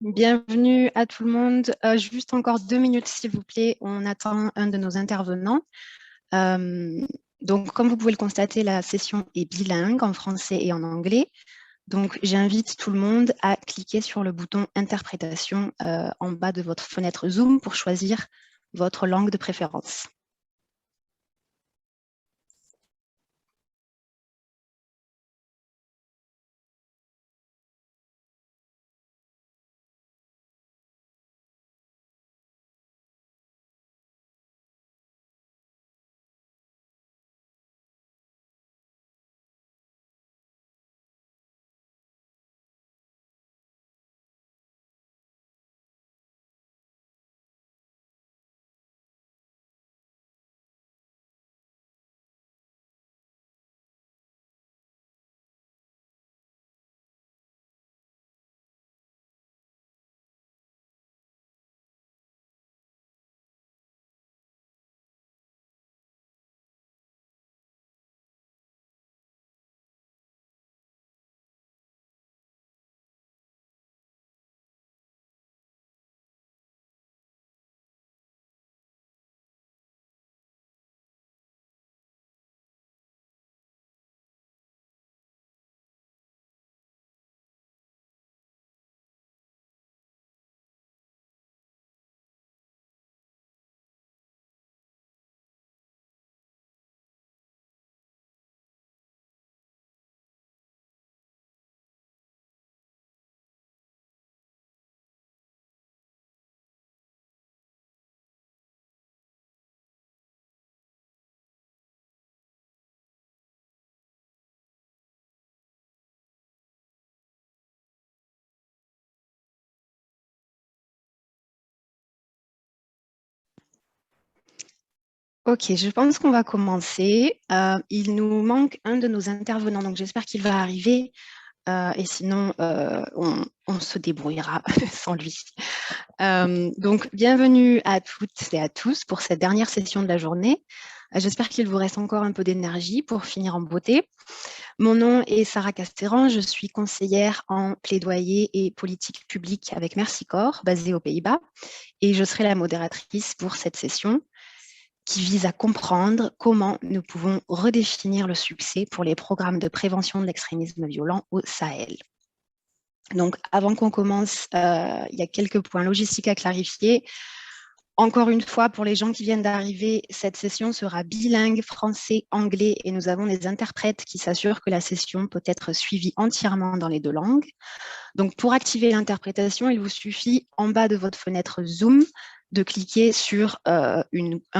Bienvenue à tout le monde. Juste encore 2 minutes, s'il vous plaît. On attend un de nos intervenants. Euh, donc, comme vous pouvez le constater, la session est bilingue en français et en anglais. Donc, j'invite tout le monde à cliquer sur le bouton interprétation en bas de votre fenêtre Zoom pour choisir votre langue de préférence. Ok, je pense qu'on va commencer. Il nous manque un de nos intervenants, donc j'espère qu'il va arriver. Et sinon, on se débrouillera sans lui. Donc, bienvenue à toutes et à tous pour cette dernière session de la journée. J'espère qu'il vous reste encore un peu d'énergie pour finir en beauté. Mon nom est Sarah Castéran, je suis conseillère en plaidoyer et politique publique avec Mercy Corps, basée aux Pays-Bas, et je serai la modératrice pour cette session qui vise à comprendre comment nous pouvons redéfinir le succès pour les programmes de prévention de l'extrémisme violent au Sahel. Donc, avant qu'on commence, il y a quelques points logistiques à clarifier. Encore une fois, pour les gens qui viennent d'arriver, cette session sera bilingue français-anglais et nous avons des interprètes qui s'assurent que la session peut être suivie entièrement dans les deux langues. Donc, pour activer l'interprétation, il vous suffit en bas de votre fenêtre Zoom de cliquer sur un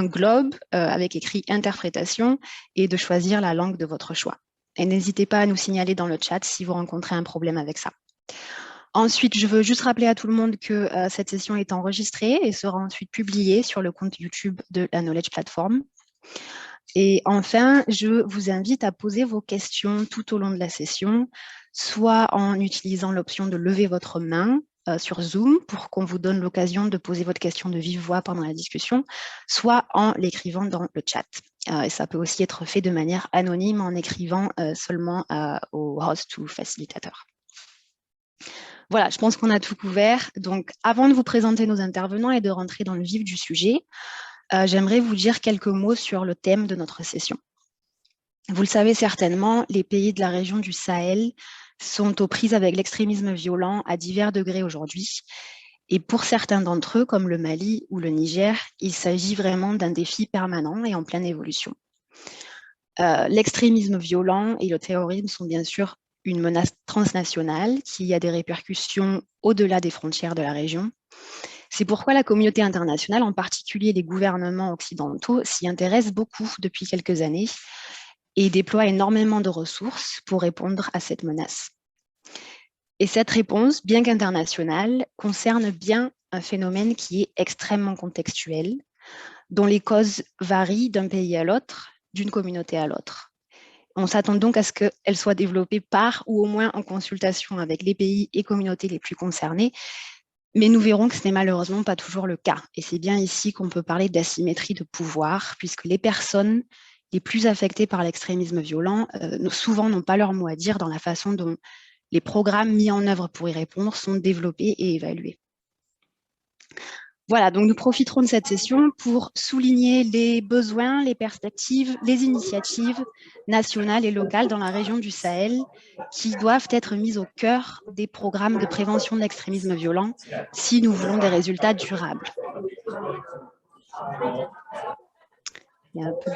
globe avec écrit interprétation et de choisir la langue de votre choix. Et n'hésitez pas à nous signaler dans le chat si vous rencontrez un problème avec ça. Ensuite, je veux juste rappeler à tout le monde que cette session est enregistrée et sera ensuite publiée sur le compte YouTube de la Knowledge Platform. Et enfin, je vous invite à poser vos questions tout au long de la session, soit en utilisant l'option de lever votre main sur Zoom pour qu'on vous donne l'occasion de poser votre question de vive voix pendant la discussion, soit en l'écrivant dans le chat. Et ça peut aussi être fait de manière anonyme en écrivant seulement au host ou facilitateur. Voilà, je pense qu'on a tout couvert. Donc, avant de vous présenter nos intervenants et de rentrer dans le vif du sujet, j'aimerais vous dire quelques mots sur le thème de notre session. Vous le savez certainement, les pays de la région du Sahel sont aux prises avec l'extrémisme violent à divers degrés aujourd'hui. Et pour certains d'entre eux, comme le Mali ou le Niger, il s'agit vraiment d'un défi permanent et en pleine évolution. L'extrémisme violent et le terrorisme sont bien sûr une menace transnationale qui a des répercussions au-delà des frontières de la région. C'est pourquoi la communauté internationale, en particulier les gouvernements occidentaux, s'y intéressent beaucoup depuis quelques années et déploient énormément de ressources pour répondre à cette menace. Et cette réponse, bien qu'internationale, concerne bien un phénomène qui est extrêmement contextuel, dont les causes varient d'un pays à l'autre, d'une communauté à l'autre. On s'attend donc à ce qu'elle soit développée par ou au moins en consultation avec les pays et communautés les plus concernés, mais nous verrons que ce n'est malheureusement pas toujours le cas. Et c'est bien ici qu'on peut parler d'asymétrie de pouvoir, puisque les personnes les plus affectées par l'extrémisme violent souvent n'ont pas leur mot à dire dans la façon dont les programmes mis en œuvre pour y répondre sont développés et évalués. Voilà, donc nous profiterons de cette session pour souligner les besoins, les perspectives, les initiatives nationales et locales dans la région du Sahel qui doivent être mises au cœur des programmes de prévention de l'extrémisme violent si nous voulons des résultats durables. Il y a un peu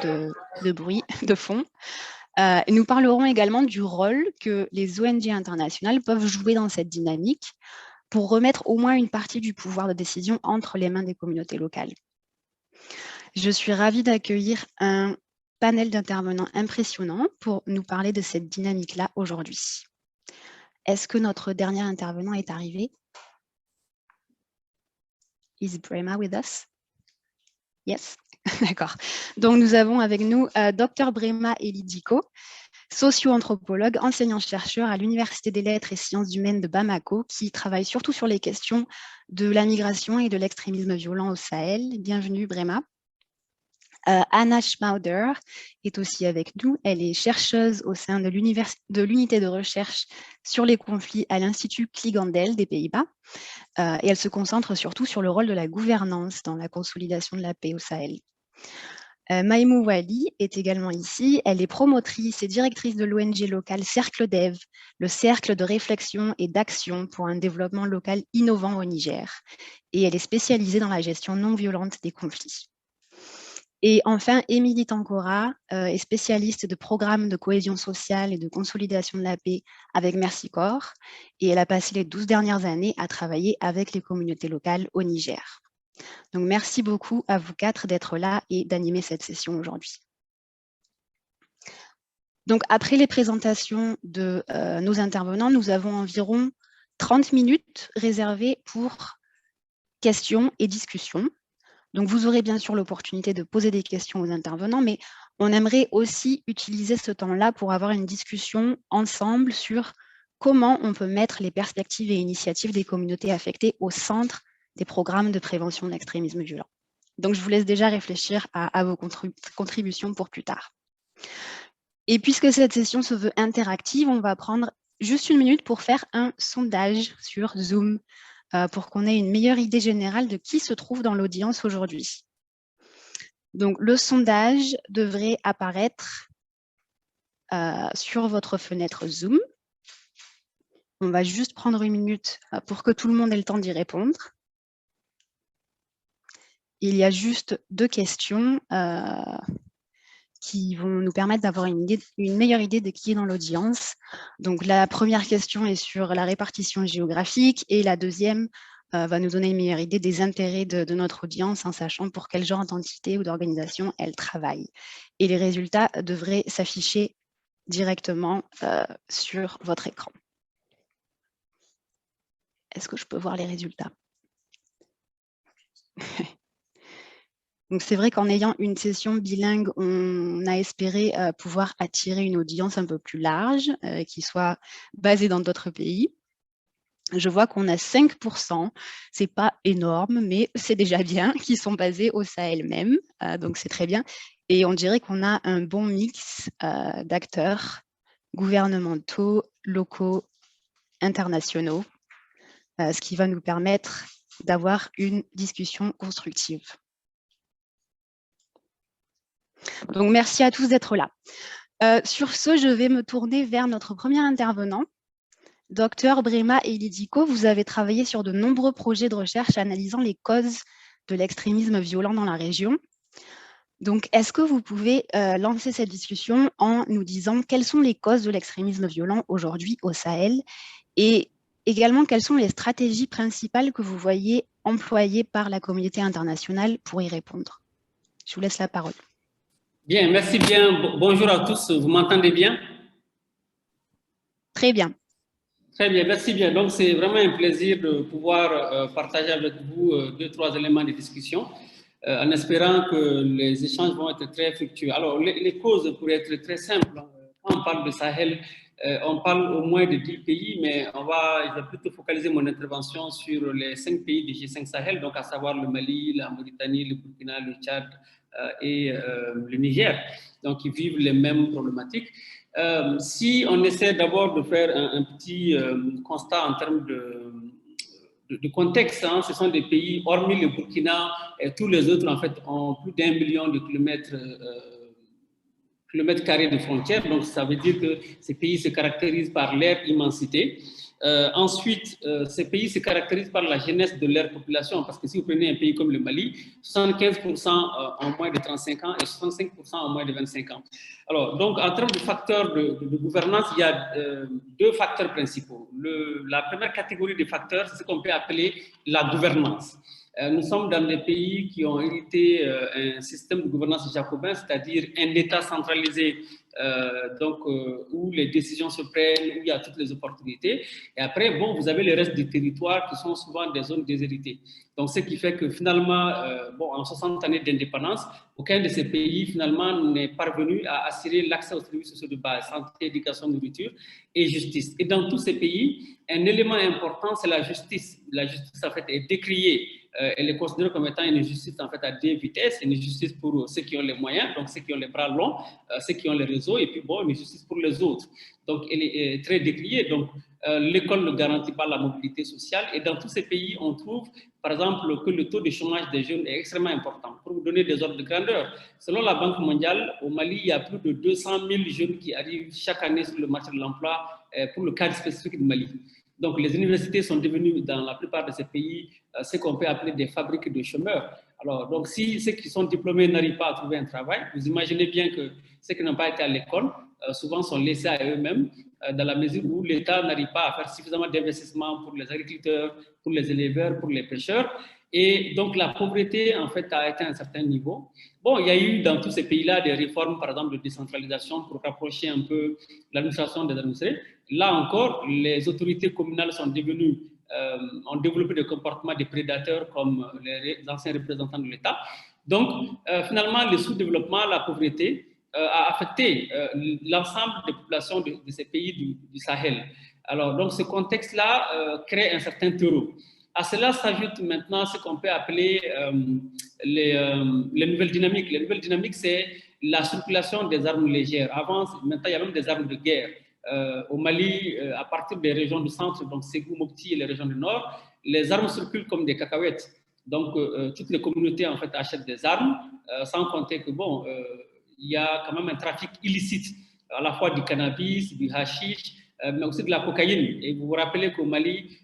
de bruit de fond. Nous parlerons également du rôle que les ONG internationales peuvent jouer dans cette dynamique pour remettre au moins une partie du pouvoir de décision entre les mains des communautés locales. Je suis ravie d'accueillir un panel d'intervenants impressionnants pour nous parler de cette dynamique-là aujourd'hui. Est-ce que notre dernier intervenant est arrivé? Is Brema with us? Yes, d'accord. Donc nous avons avec nous Dr Brema Elidiko, socio-anthropologue, enseignant-chercheur à l'Université des Lettres et Sciences Humaines de Bamako, qui travaille surtout sur les questions de la migration et de l'extrémisme violent au Sahel. Bienvenue Brema. Anna Schmauder est aussi avec nous. Elle est chercheuse au sein de l'unité de recherche sur les conflits à l'Institut Cligandel des Pays-Bas. Et elle se concentre surtout sur le rôle de la gouvernance dans la consolidation de la paix au Sahel. Maïmou Wali est également ici. Elle est promotrice et directrice de l'ONG locale Cercle Dev, le cercle de réflexion et d'action pour un développement local innovant au Niger. Et elle est spécialisée dans la gestion non violente des conflits. Et enfin, Émilie Tancora est spécialiste de programmes de cohésion sociale et de consolidation de la paix avec Mercy Corps. Et elle a passé les 12 dernières années à travailler avec les communautés locales au Niger. Donc, merci beaucoup à vous quatre d'être là et d'animer cette session aujourd'hui. Donc, après les présentations de nos intervenants, nous avons environ 30 minutes réservées pour questions et discussions. Donc, vous aurez bien sûr l'opportunité de poser des questions aux intervenants, mais on aimerait aussi utiliser ce temps-là pour avoir une discussion ensemble sur comment on peut mettre les perspectives et initiatives des communautés affectées au centre des programmes de prévention de l'extrémisme violent. Donc, je vous laisse déjà réfléchir à vos contributions pour plus tard. Et puisque cette session se veut interactive, on va prendre juste une minute pour faire un sondage sur Zoom, pour qu'on ait une meilleure idée générale de qui se trouve dans l'audience aujourd'hui. Donc, le sondage devrait apparaître sur votre fenêtre Zoom. On va juste prendre une minute pour que tout le monde ait le temps d'y répondre. Il y a juste 2 questions qui vont nous permettre d'avoir une meilleure idée de qui est dans l'audience. Donc, la première question est sur la répartition géographique et la deuxième va nous donner une meilleure idée des intérêts de notre audience en sachant pour quel genre d'entité ou d'organisation elle travaille. Et les résultats devraient s'afficher directement sur votre écran. Est-ce que je peux voir les résultats? Donc, c'est vrai qu'en ayant une session bilingue, on a espéré pouvoir attirer une audience un peu plus large, qui soit basée dans d'autres pays. Je vois qu'on a 5%, c'est pas énorme, mais c'est déjà bien, qui sont basés au Sahel même, donc c'est très bien. Et on dirait qu'on a un bon mix d'acteurs gouvernementaux, locaux, internationaux, ce qui va nous permettre d'avoir une discussion constructive. Donc, merci à tous d'être là. Sur ce, je vais me tourner vers notre premier intervenant. Dr Brema Elidiko, vous avez travaillé sur de nombreux projets de recherche analysant les causes de l'extrémisme violent dans la région. Donc, est-ce que vous pouvez lancer cette discussion en nous disant quelles sont les causes de l'extrémisme violent aujourd'hui au Sahel et également quelles sont les stratégies principales que vous voyez employées par la communauté internationale pour y répondre? Je vous laisse la parole. Bien, merci bien. Bonjour à tous. Vous m'entendez bien? Très bien. Très bien, merci bien. Donc, c'est vraiment un plaisir de pouvoir partager avec vous 2-3 éléments de discussion en espérant que les échanges vont être très fructueux. Alors, les causes, pour être très simples, quand on parle de Sahel, on parle au moins de 10 pays, mais je vais plutôt focaliser mon intervention sur les 5 pays du G5 Sahel, donc à savoir le Mali, la Mauritanie, le Burkina, le Tchad et le Niger, donc qui vivent les mêmes problématiques. Si on essaie d'abord de faire un petit constat en termes de contexte, hein, ce sont des pays, hormis le Burkina, et tous les autres, en fait, ont plus d'1 million de kilomètres carrés de frontières. Donc, ça veut dire que ces pays se caractérisent par leur immensité. Ensuite, ces pays se caractérisent par la jeunesse de leur population, parce que si vous prenez un pays comme le Mali, 75% ont moins de 35 ans et 65% ont moins de 25 ans. Alors, donc, en termes de facteurs de gouvernance, il y a deux facteurs principaux. La première catégorie de facteurs, c'est ce qu'on peut appeler la gouvernance. Nous sommes dans des pays qui ont hérité un système de gouvernance jacobin, c'est-à-dire un État centralisé où les décisions se prennent, où il y a toutes les opportunités. Et après, bon, vous avez le reste du territoire qui sont souvent des zones déshéritées. Donc, ce qui fait que finalement, en 60 années d'indépendance, aucun de ces pays finalement n'est parvenu à assurer l'accès aux services sociaux de base, santé, éducation, nourriture et justice. Et dans tous ces pays, un élément important, c'est la justice. La justice, en fait, est décriée. Elle est considérée comme étant une justice en fait à deux vitesses, une justice pour ceux qui ont les moyens, donc ceux qui ont les bras longs, ceux qui ont les réseaux, et puis bon, une justice pour les autres. Donc elle est très décriée. Donc l'école ne garantit pas la mobilité sociale, et dans tous ces pays, on trouve par exemple que le taux de chômage des jeunes est extrêmement important. Pour vous donner des ordres de grandeur, selon la Banque mondiale, au Mali, il y a plus de 200 000 jeunes qui arrivent chaque année sur le marché de l'emploi pour le cadre spécifique du Mali. Donc, les universités sont devenues, dans la plupart de ces pays, ce qu'on peut appeler des fabriques de chômeurs. Alors, donc, si ceux qui sont diplômés n'arrivent pas à trouver un travail, vous imaginez bien que ceux qui n'ont pas été à l'école, souvent sont laissés à eux-mêmes, dans la mesure où l'État n'arrive pas à faire suffisamment d'investissements pour les agriculteurs, pour les éleveurs, pour les pêcheurs. Et donc, la pauvreté, en fait, a atteint un certain niveau. Bon, il y a eu dans tous ces pays-là des réformes, par exemple, de décentralisation pour rapprocher un peu l'administration des administrés. Là encore, les autorités communales sont devenues, ont développé des comportements de prédateurs comme les anciens représentants de l'État. Donc, finalement, le sous-développement, la pauvreté a affecté l'ensemble des populations de ces pays du Sahel. Alors, donc, ce contexte-là crée un certain terreau. À cela s'ajoute maintenant ce qu'on peut appeler les nouvelles dynamiques. Les nouvelles dynamiques, c'est la circulation des armes légères. Avant, maintenant, il y a même des armes de guerre. Au Mali, à partir des régions du centre, donc Ségou, Mopti et les régions du nord, les armes circulent comme des cacahuètes. Donc, toutes les communautés, en fait, achètent des armes, sans compter que, bon, il y a quand même un trafic illicite, à la fois du cannabis, du hashish, mais aussi de la cocaïne. Et vous vous rappelez qu'au Mali,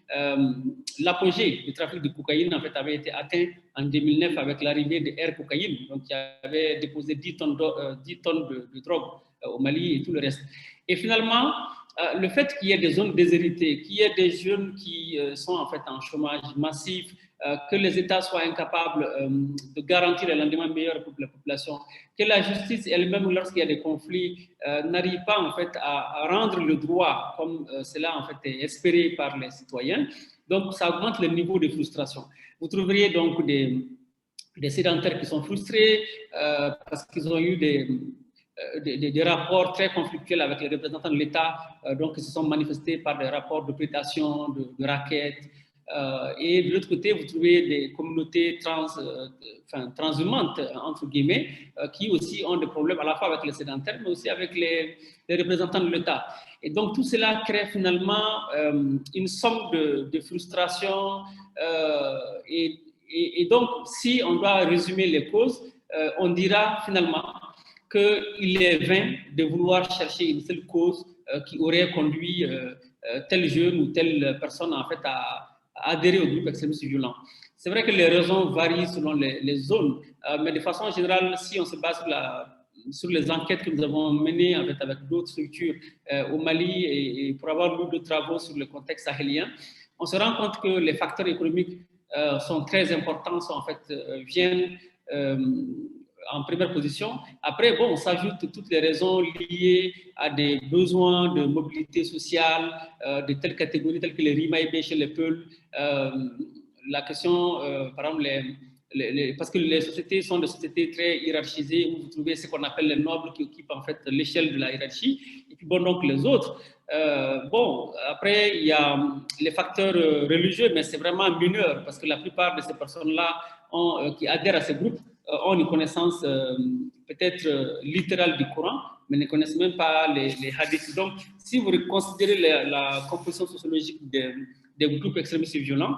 l'apogée du trafic de cocaïne en fait, avait été atteint en 2009 avec l'arrivée de Air Cocaïne, donc qui avait déposé 10 tonnes de drogue au Mali et tout le reste. Et finalement, le fait qu'il y ait des zones déshéritées, qu'il y ait des jeunes qui sont en fait en chômage massif, que les États soient incapables de garantir un lendemain meilleur pour la population, que la justice elle-même, lorsqu'il y a des conflits, n'arrive pas en fait à rendre le droit comme cela en fait est espéré par les citoyens. Donc, ça augmente le niveau de frustration. Vous trouveriez donc des sédentaires qui sont frustrés parce qu'ils ont eu des rapports très conflictuels avec les représentants de l'État, donc qui se sont manifestés par des rapports de prédation, de raquettes. Et de l'autre côté, vous trouvez des communautés transhumantes, entre guillemets, qui aussi ont des problèmes à la fois avec les sédentaires, mais aussi avec les représentants de l'État. Et donc, tout cela crée finalement une somme de frustration. Et donc, si on doit résumer les causes, on dira finalement qu'il est vain de vouloir chercher une seule cause qui aurait conduit tel jeune ou telle personne en fait à adhérer au groupe extrémiste violent. C'est vrai que les raisons varient selon les zones, mais de façon générale, si on se base sur les enquêtes que nous avons menées avec d'autres structures au Mali et pour avoir lu d'autres travaux sur le contexte sahélien, on se rend compte que les facteurs économiques sont très importants, viennent en première position. Après, bon, on s'ajoute toutes les raisons liées à des besoins de mobilité sociale de telles catégories, telles que les Rimaïbé chez les Peuls. La question, par exemple, parce que les sociétés sont des sociétés très hiérarchisées où vous trouvez ce qu'on appelle les nobles qui occupent en fait l'échelle de la hiérarchie, et puis bon, donc les autres. Bon, après, il y a les facteurs religieux, mais c'est vraiment mineur parce que la plupart de ces personnes-là qui adhèrent à ces groupes ont une connaissance peut-être littérale du Coran, mais ne connaissent même pas les hadiths. Donc, si vous considérez la composition sociologique des groupes extrémistes et violents,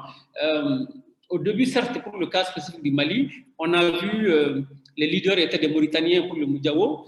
au début, certes, pour le cas spécifique du Mali, on a vu les leaders étaient des Mauritaniens pour le Moudjawo.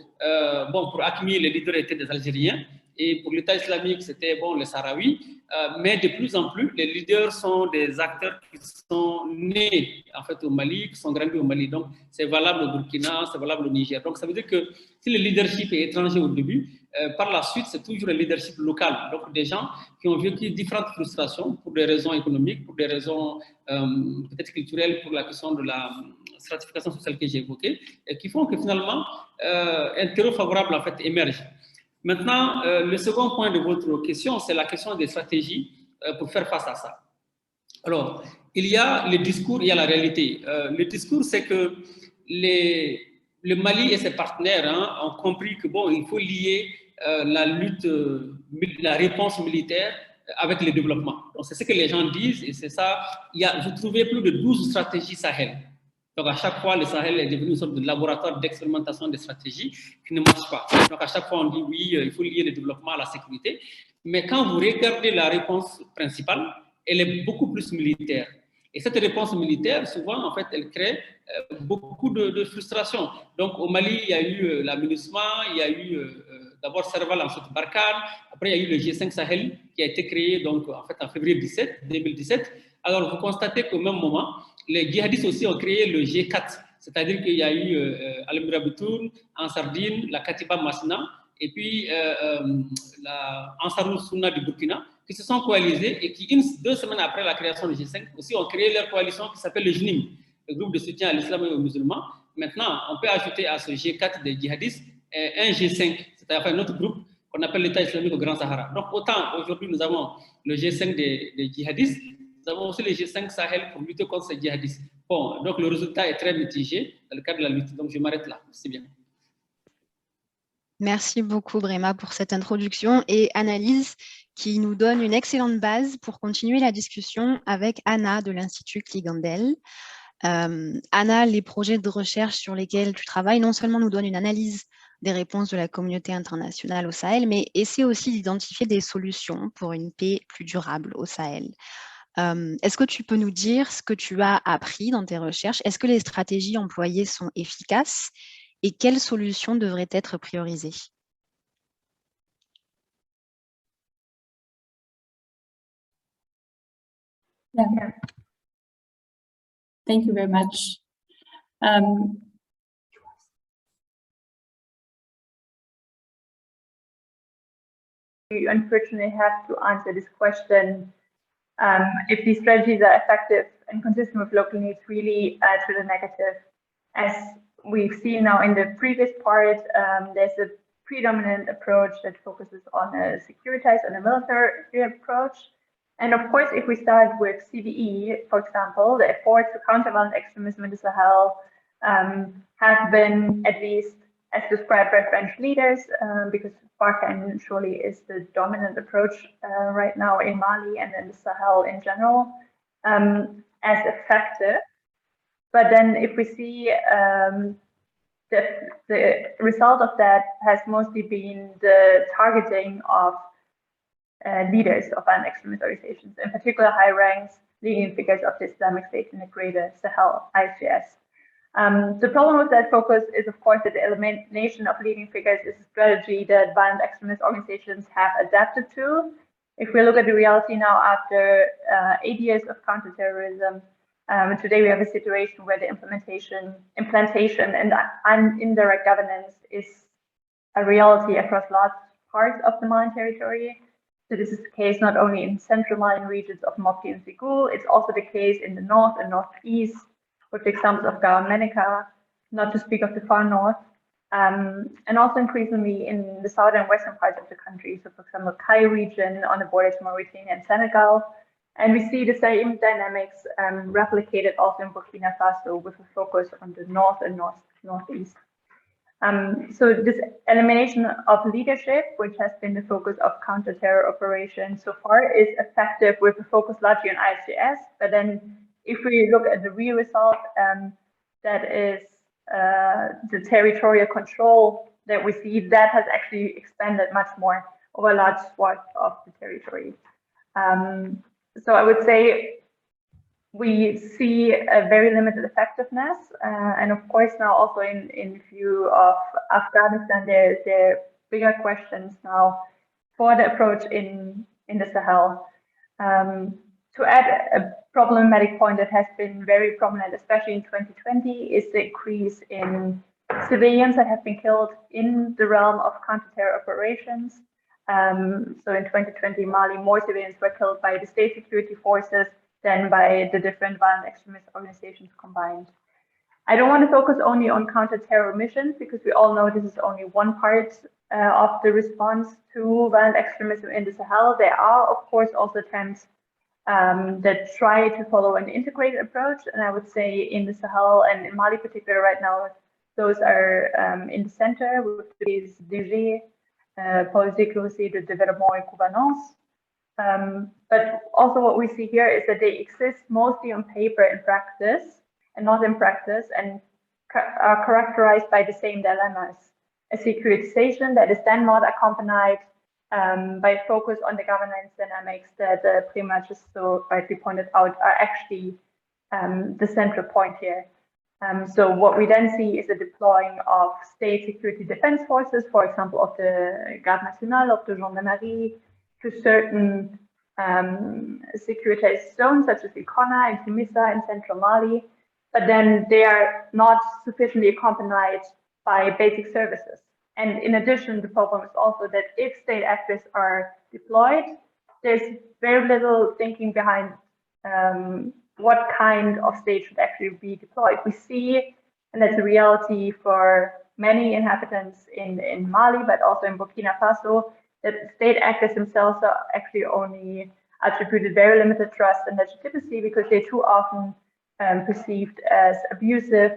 Bon, pour Akmi, les leaders étaient des Algériens. Et pour l'État islamique, c'était bon, les Sahraouis. Mais de plus en plus, les leaders sont des acteurs qui sont nés en fait, au Mali, qui sont grandis au Mali. Donc, c'est valable au Burkina, c'est valable au Niger. Donc, ça veut dire que si le leadership est étranger au début, par la suite, c'est toujours un leadership local. Donc, des gens qui ont vécu différentes frustrations pour des raisons économiques, pour des raisons peut-être culturelles, pour la question de la stratification sociale que j'ai évoquée, et qui font que finalement, un terreau favorable en fait, émerge. Maintenant, le second point de votre question, c'est la question des stratégies pour faire face à ça. Alors, il y a le discours, il y a la réalité. Le discours, c'est que le Mali et ses partenaires ont compris que bon, il faut lier la lutte, la réponse militaire avec le développement. Donc, c'est ce que les gens disent et c'est ça. Vous trouvez plus de 12 stratégies Sahel. Donc, à chaque fois, le Sahel est devenu une sorte de laboratoire d'expérimentation des stratégies qui ne marchent pas. Donc, à chaque fois, on dit oui, il faut lier le développement à la sécurité. Mais quand vous regardez la réponse principale, elle est beaucoup plus militaire. Et cette réponse militaire, souvent, en fait, elle crée beaucoup de frustration. Donc, au Mali, il y a eu la MINUSMA, il y a eu d'abord Serval, ensuite Barkhane. Après, il y a eu le G5 Sahel qui a été créé donc, en fait, en février 2017. Alors, vous constatez qu'au même moment, les djihadistes aussi ont créé le G4, c'est-à-dire qu'il y a eu Al-Mira Boutoun, en Sardine, la Katiba Masna, et puis la Ansarul Sunna du Burkina, qui se sont coalisés et qui, 2 semaines après la création du G5, aussi ont créé leur coalition qui s'appelle le JNIM, le groupe de soutien à l'islam et aux musulmans. Maintenant, on peut ajouter à ce G4 des djihadistes un G5, c'est-à-dire un autre groupe qu'on appelle l'État islamique au Grand Sahara. Donc, autant aujourd'hui, nous avons le G5 des djihadistes, nous avons aussi le G5 Sahel pour lutter contre ces djihadistes. Bon, donc le résultat est très mitigé dans le cadre de la lutte. Donc, je m'arrête là. C'est bien. Merci beaucoup, Brema, pour cette introduction et analyse qui nous donne une excellente base pour continuer la discussion avec Anna de l'Institut Kligandel. Anna, les projets de recherche sur lesquels tu travailles non seulement nous donnent une analyse des réponses de la communauté internationale au Sahel, mais essaient aussi d'identifier des solutions pour une paix plus durable au Sahel. Est-ce que tu peux nous dire ce que tu as appris dans tes recherches? Est-ce que les stratégies employées sont efficaces? Et quelles solutions devraient être priorisées? Yeah. Thank you very much. You unfortunately have to answer this question if these strategies are effective and consistent with local needs really to the negative. As we've seen now in the previous part, there's a predominant approach that focuses on a securitized and a military approach. And of course, if we start with CVE, for example, the efforts to counter violent extremism in the Sahel have been, at least as described by French leaders, because Barkhane surely is the dominant approach right now in Mali and in the Sahel in general, as effective. But then if we see the result of that has mostly been the targeting of leaders of violent extremist organizations, in particular high ranks, leading figures of the Islamic State in the greater Sahel, ICS. The problem with that focus is, of course, that the elimination of leading figures is a strategy that violent extremist organizations have adapted to. If we look at the reality now after 8 years of counterterrorism, today we have a situation where the implementation and indirect governance is a reality across large parts of the Malian territory. So this is the case not only in central Malian regions of Mopti and Segul, it's also the case in the north and northeast, with the examples of Gao and Menica, not to speak of the far north, and also increasingly in the southern and western parts of the country. So for example, Kai region on the border to Mauritania and Senegal. And we see the same dynamics replicated also in Burkina Faso with a focus on the north and northeast. So this elimination of leadership, which has been the focus of counter-terror operations so far, is effective with a focus largely on ICS. But then if we look at the real result, that is the territorial control that we see, that has actually expanded much more over a large swath of the territory. So I would say we see a very limited effectiveness, and of course now also in view of Afghanistan, there are bigger questions now for the approach in the Sahel. To add a problematic point that has been very prominent, especially in 2020, is the increase in civilians that have been killed in the realm of counter-terror operations. So in 2020, Mali, more civilians were killed by the state security forces than by the different violent extremist organizations combined. I don't want to focus only on counter-terror missions, because we all know this is only one part of the response to violent extremism in the Sahel. There are, of course, also attempts that try to follow an integrated approach. And I would say in the Sahel and in Mali particular right now, those are in the center, with these DG, Politique de Sécurité, de Développement et Gouvernance. But also what we see here is that they exist mostly on paper in practice and not in practice, and are characterized by the same dilemmas. A securitization that is then not accompanied by focus on the governance dynamics that Prima just so rightly pointed out are actually the central point here. So what we then see is the deploying of state security defense forces, for example, of the Garde Nationale, of the Gendarmerie, to certain securitized zones, such as Ikona and Timissa in central Mali, but then they are not sufficiently accompanied by basic services. And in addition, the problem is also that if state actors are deployed, there's very little thinking behind what kind of state should actually be deployed. We see, and that's a reality for many inhabitants in Mali, but also in Burkina Faso, that state actors themselves are actually only attributed very limited trust and legitimacy, because they're too often perceived as abusive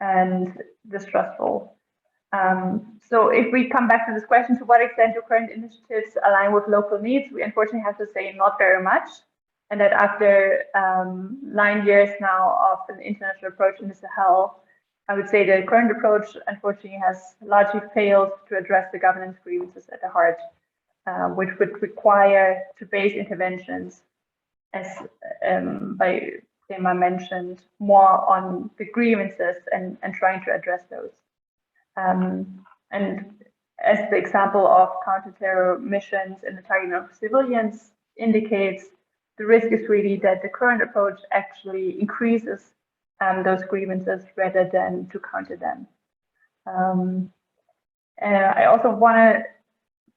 and distrustful. So if we come back to this question, to what extent do current initiatives align with local needs, we unfortunately have to say not very much. And that after 9 years now of an international approach in the Sahel, I would say the current approach, unfortunately, has largely failed to address the governance grievances at the heart, which would require to base interventions, as by Prima mentioned, more on the grievances and trying to address those. And as the example of counter-terror missions and the targeting of civilians indicates, the risk is really that the current approach actually increases those grievances rather than to counter them. I also want to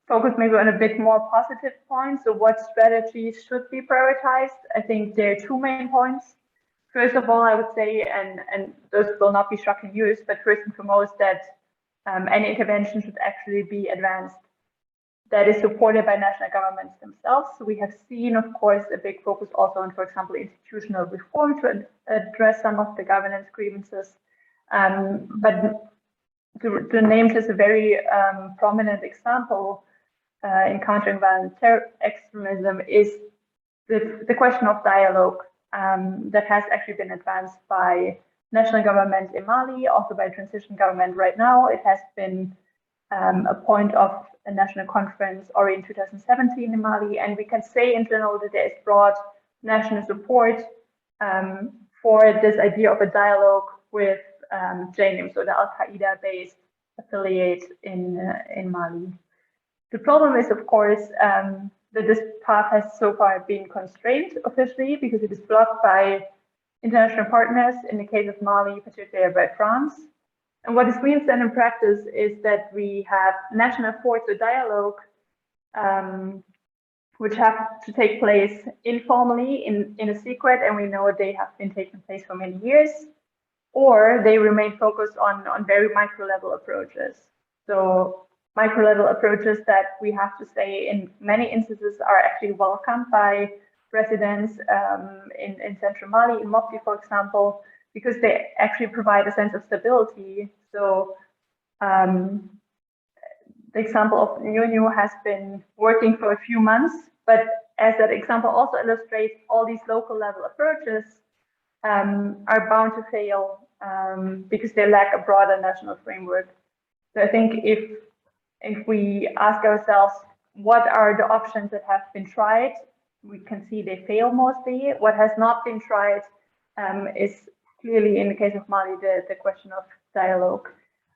focus maybe on a bit more positive points. So what strategies should be prioritized? I think there are two main points. First of all, I would say, and those will not be shocking news, but first and foremost, that any intervention should actually be advanced that is supported by national governments themselves. So we have seen, of course, a big focus also on, for example, institutional reform to address some of the governance grievances. But to name just a very prominent example in countering violent extremism is the question of dialogue that has actually been advanced by national government in Mali, also by transition government right now. It has been a point of a national conference already in 2017 in Mali, and we can say in general that there is broad national support for this idea of a dialogue with JNIM, so the Al-Qaeda-based affiliate in Mali. The problem is, of course, that this path has so far been constrained officially because it is blocked by international partners, in the case of Mali, particularly by France. And what this means then in practice is that we have national efforts or dialogue which have to take place informally in a secret, and we know they have been taking place for many years, or they remain focused on very micro-level approaches. So micro-level approaches that we have to say in many instances are actually welcomed by residents in central Mali, in Mopti, for example, because they actually provide a sense of stability. So the example of Nyonyo has been working for a few months, but as that example also illustrates, all these local level approaches are bound to fail because they lack a broader national framework. So I think if we ask ourselves, what are the options that have been tried, we can see they fail mostly. What has not been tried is clearly, in the case of Mali, the question of dialogue.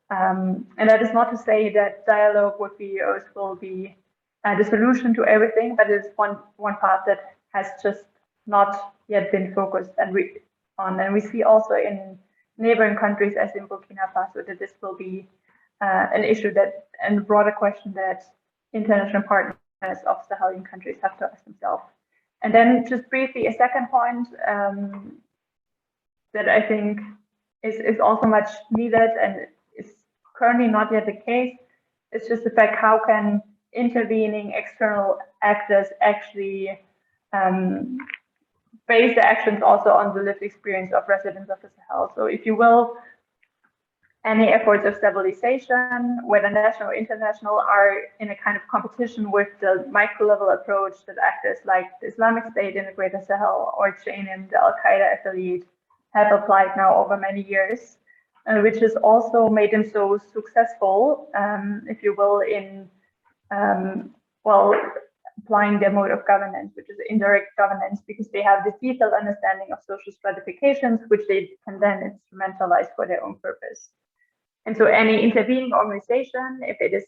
And that is not to say that dialogue with VEOs will be the solution to everything, but it's one path that has just not yet been focused and we see also in neighboring countries, as in Burkina Faso, that this will be an issue and a broader question that international partners of Sahelian countries have to ask themselves. And then just briefly, a second point that I think is also much needed and is currently not yet the case. It's just the fact, how can intervening external actors actually base the actions also on the lived experience of residents of the Sahel. So if you will, any efforts of stabilization, whether national or international, are in a kind of competition with the micro-level approach that actors like the Islamic State in the Greater Sahel or Jainim, the Al-Qaeda affiliate, have applied now over many years, which has also made them so successful, if you will, in applying their mode of governance, which is indirect governance, because they have this detailed understanding of social stratifications, which they can then instrumentalize for their own purpose. And so any intervening organization, if it is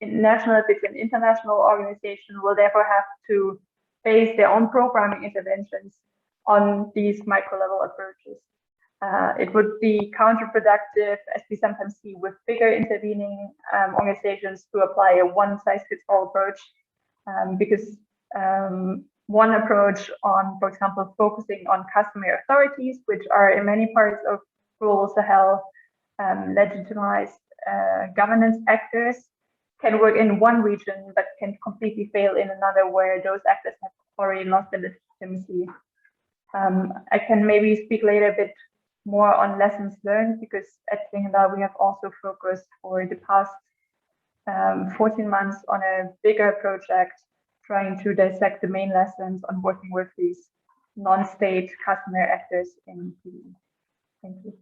national, if it's an international organization, will therefore have to base their own programming interventions on these micro-level approaches. It would be counterproductive, as we sometimes see with bigger intervening organizations, to apply a one-size-fits-all approach, because one approach on, for example, focusing on customary authorities, which are in many parts of rural Sahel legitimized governance actors, can work in one region, but can completely fail in another where those actors have already lost their legitimacy. I can maybe speak later a bit more on lessons learned, because at Klingela we have also focused for the past 14 months on a bigger project trying to dissect the main lessons on working with these non-state customary actors in PDE. Thank you.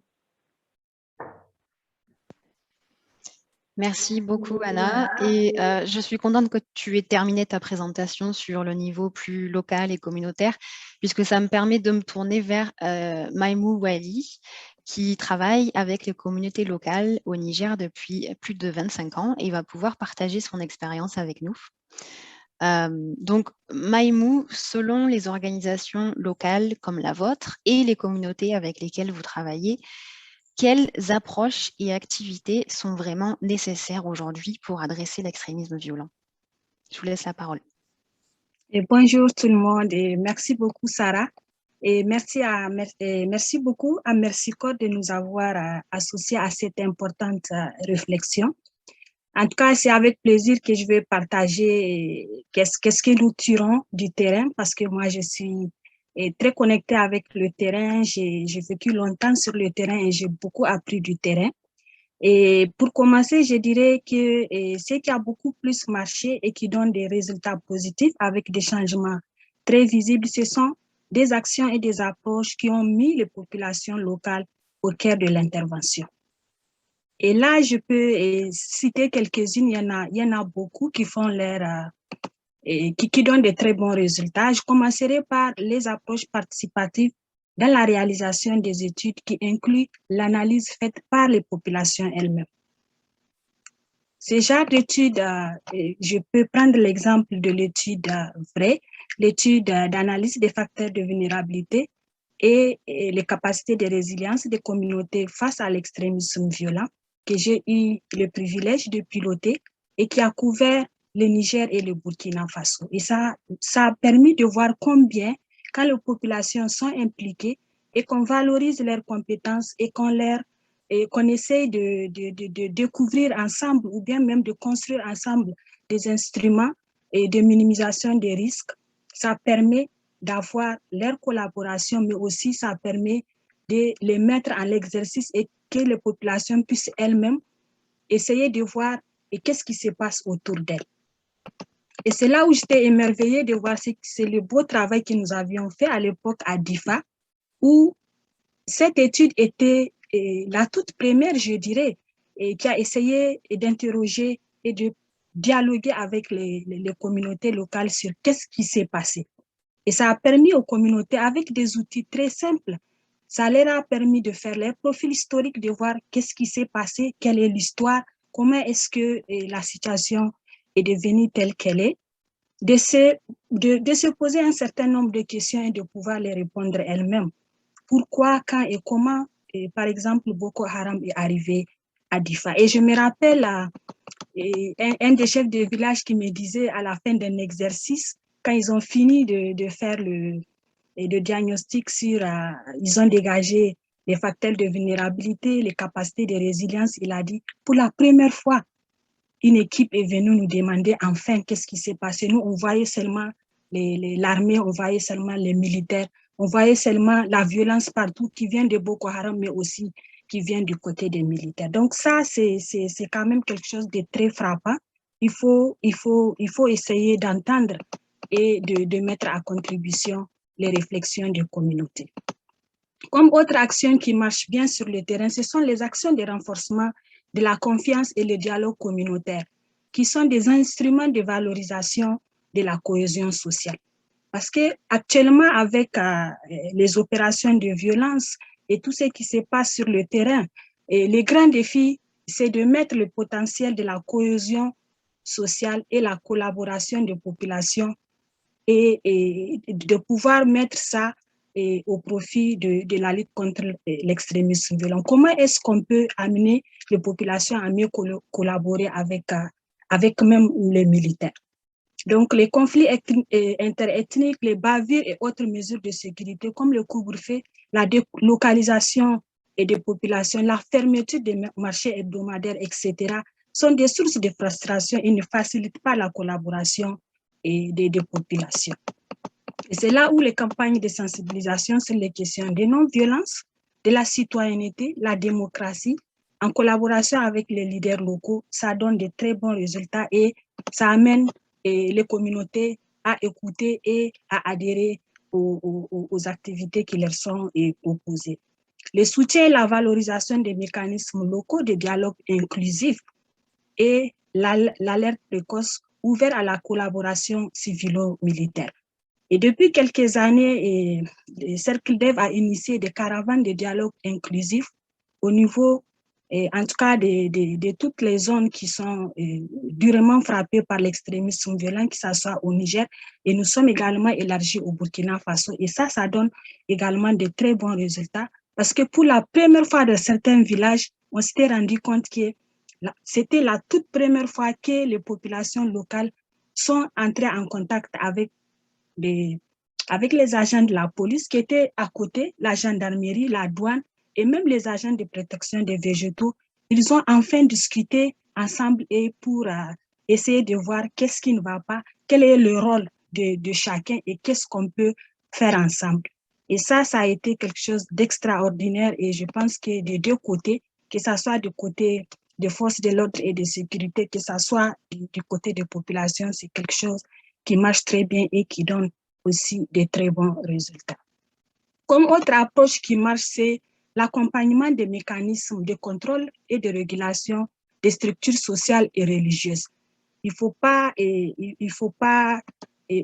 Merci beaucoup, Anna. Et je suis contente que tu aies terminé ta présentation sur le niveau plus local et communautaire, puisque ça me permet de me tourner vers Maïmou Wali, qui travaille avec les communautés locales au Niger depuis plus de 25 ans et va pouvoir partager son expérience avec nous. Donc, Maïmou, selon les organisations locales comme la vôtre et les communautés avec lesquelles vous travaillez, quelles approches et activités sont vraiment nécessaires aujourd'hui pour adresser l'extrémisme violent? Je vous laisse la parole. Et bonjour tout le monde et merci beaucoup Sarah. Et merci beaucoup à Mercy Corps de nous avoir associés à cette importante réflexion. En tout cas, c'est avec plaisir que je vais partager qu'est-ce que nous tirons du terrain, parce que moi, je suis très connectée avec le terrain. J'ai vécu longtemps sur le terrain et j'ai beaucoup appris du terrain. Et pour commencer, je dirais que ce qui a beaucoup plus marché et qui donne des résultats positifs avec des changements très visibles, ce sont des actions et des approches qui ont mis les populations locales au cœur de l'intervention. Et là, je peux citer quelques-unes, il y en a beaucoup qui font qui donnent de très bons résultats. Je commencerai par les approches participatives dans la réalisation des études qui incluent l'analyse faite par les populations elles-mêmes. Ce genre d'études, je peux prendre l'exemple de l'étude vraie, l'étude d'analyse des facteurs de vulnérabilité et les capacités de résilience des communautés face à l'extrémisme violent, que j'ai eu le privilège de piloter et qui a couvert le Niger et le Burkina Faso. Et ça a permis de voir combien, quand les populations sont impliquées et qu'on valorise leurs compétences et qu'on essaie de découvrir ensemble ou bien même de construire ensemble des instruments et de minimisation des risques, ça permet d'avoir leur collaboration, mais aussi ça permet de les mettre en exercice et que les populations puissent elles-mêmes essayer de voir qu'est-ce qui se passe autour d'elles. Et c'est là où j'étais émerveillée de voir c'est le beau travail que nous avions fait à l'époque à DIFA, où cette étude était la toute première, je dirais, et qui a essayé d'interroger et de dialoguer avec les communautés locales sur qu'est-ce qui s'est passé. Et ça a permis aux communautés, avec des outils très simples, ça leur a permis de faire leur profil historique, de voir qu'est-ce qui s'est passé, quelle est l'histoire, comment est-ce que la situation est devenue telle qu'elle est, de se poser un certain nombre de questions et de pouvoir les répondre elles-mêmes. Pourquoi, quand et comment, par exemple, Boko Haram est arrivé à Difa. Et je me rappelle un des chefs de village qui me disait à la fin d'un exercice, quand ils ont fini de faire le diagnostic sur, ils ont dégagé les facteurs de vulnérabilité, les capacités de résilience, il a dit, pour la première fois, une équipe est venue nous demander enfin qu'est-ce qui s'est passé. Nous, on voyait seulement l'armée, on voyait seulement les militaires, on voyait seulement la violence partout qui vient de Boko Haram, mais aussi qui vient du côté des militaires. Donc ça, c'est quand même quelque chose de très frappant. Il faut essayer d'entendre et de mettre à contribution les réflexions des communautés. Comme autre action qui marche bien sur le terrain, ce sont les actions de renforcement de la confiance et le dialogue communautaire, qui sont des instruments de valorisation de la cohésion sociale. Parce qu'actuellement, avec les opérations de violence et tout ce qui se passe sur le terrain, le grand défi, c'est de mettre le potentiel de la cohésion sociale et la collaboration des populations et de pouvoir mettre ça au profit de la lutte contre l'extrémisme violent. Comment est-ce qu'on peut amener les populations à mieux collaborer avec même les militaires? Donc, les conflits interethniques, les bavures et autres mesures de sécurité comme le couvre-feu, la délocalisation et des populations, la fermeture des marchés hebdomadaires, etc., sont des sources de frustration et ne facilitent pas la collaboration des populations. Et c'est là où les campagnes de sensibilisation sur les questions de non-violence, de la citoyenneté, la démocratie, en collaboration avec les leaders locaux, ça donne de très bons résultats et ça amène les communautés à écouter et à adhérer aux activités qui leur sont opposées. Le soutien et la valorisation des mécanismes locaux de dialogue inclusif et l'alerte précoce ouverte à la collaboration civilo-militaire. Et depuis quelques années, le Cercle Dev a initié des caravanes de dialogue inclusif au niveau, en tout cas, de toutes les zones qui sont durement frappées par l'extrémisme violent, que ce soit au Niger. Et nous sommes également élargis au Burkina Faso. Et ça donne également de très bons résultats. Parce que pour la première fois dans certains villages, on s'était rendu compte que c'était la toute première fois que les populations locales sont entrées en contact avec les agents de la police qui étaient à côté, la gendarmerie, la douane et même les agents de protection des végétaux. Ils ont enfin discuté ensemble et pour essayer de voir qu'est-ce qui ne va pas, quel est le rôle de chacun et qu'est-ce qu'on peut faire ensemble. Et ça a été quelque chose d'extraordinaire et je pense que des deux côtés, que ce soit du côté des forces de l'ordre et de sécurité, que ce soit du côté des populations, c'est quelque chose qui marche très bien et qui donne aussi de très bons résultats. Comme autre approche qui marche, c'est l'accompagnement des mécanismes de contrôle et de régulation des structures sociales et religieuses. Il ne faut pas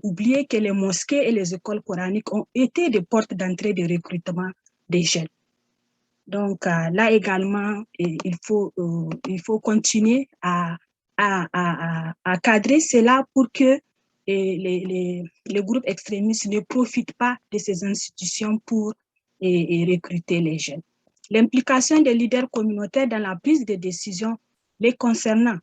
oublier que les mosquées et les écoles coraniques ont été des portes d'entrée de recrutement des jeunes. Donc là également, il faut continuer à cadrer cela pour que les groupes extrémistes ne profitent pas de ces institutions pour recruter les jeunes. L'implication des leaders communautaires dans la prise de décision les concernant.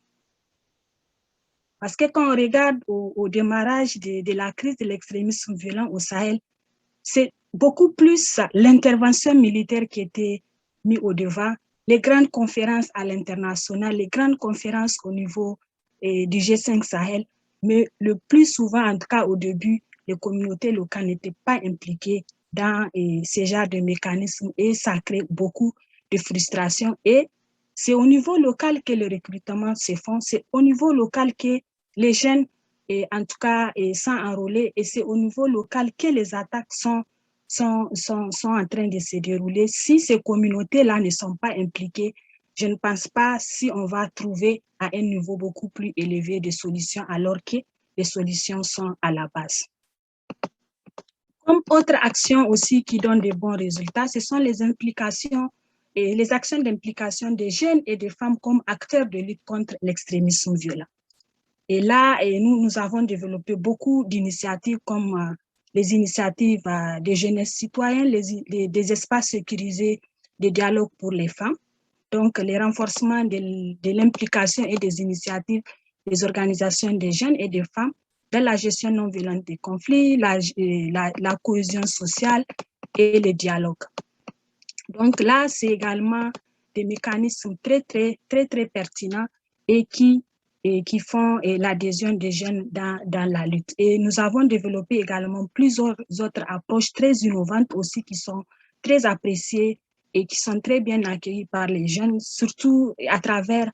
Parce que quand on regarde au démarrage de la crise de l'extrémisme violent au Sahel, c'est beaucoup plus l'intervention militaire qui était mise au devant, les grandes conférences à l'international, les grandes conférences au niveau du G5 Sahel, mais le plus souvent, en tout cas au début, les communautés locales n'étaient pas impliquées dans ce genre de mécanismes et ça crée beaucoup de frustration. Et c'est au niveau local que le recrutement se fait, c'est au niveau local que les jeunes, en tout cas, sont enrôlés et c'est au niveau local que les attaques sont en train de se dérouler. Si ces communautés-là ne sont pas impliquées, je ne pense pas si on va trouver à un niveau beaucoup plus élevé des solutions alors que les solutions sont à la base. Comme autre action aussi qui donne de bons résultats, ce sont les implications et les actions d'implication des jeunes et des femmes comme acteurs de lutte contre l'extrémisme violent. Et là, nous avons développé beaucoup d'initiatives comme les initiatives des jeunesses citoyennes, des espaces sécurisés de dialogue pour les femmes. Donc, les renforcements de l'implication et des initiatives des organisations des jeunes et des femmes dans la gestion non violente des conflits, la cohésion sociale et le dialogue. Donc là, c'est également des mécanismes très pertinents et qui font l'adhésion des jeunes dans la lutte. Et nous avons développé également plusieurs autres approches très innovantes aussi qui sont très appréciées et qui sont très bien accueillies par les jeunes, surtout à travers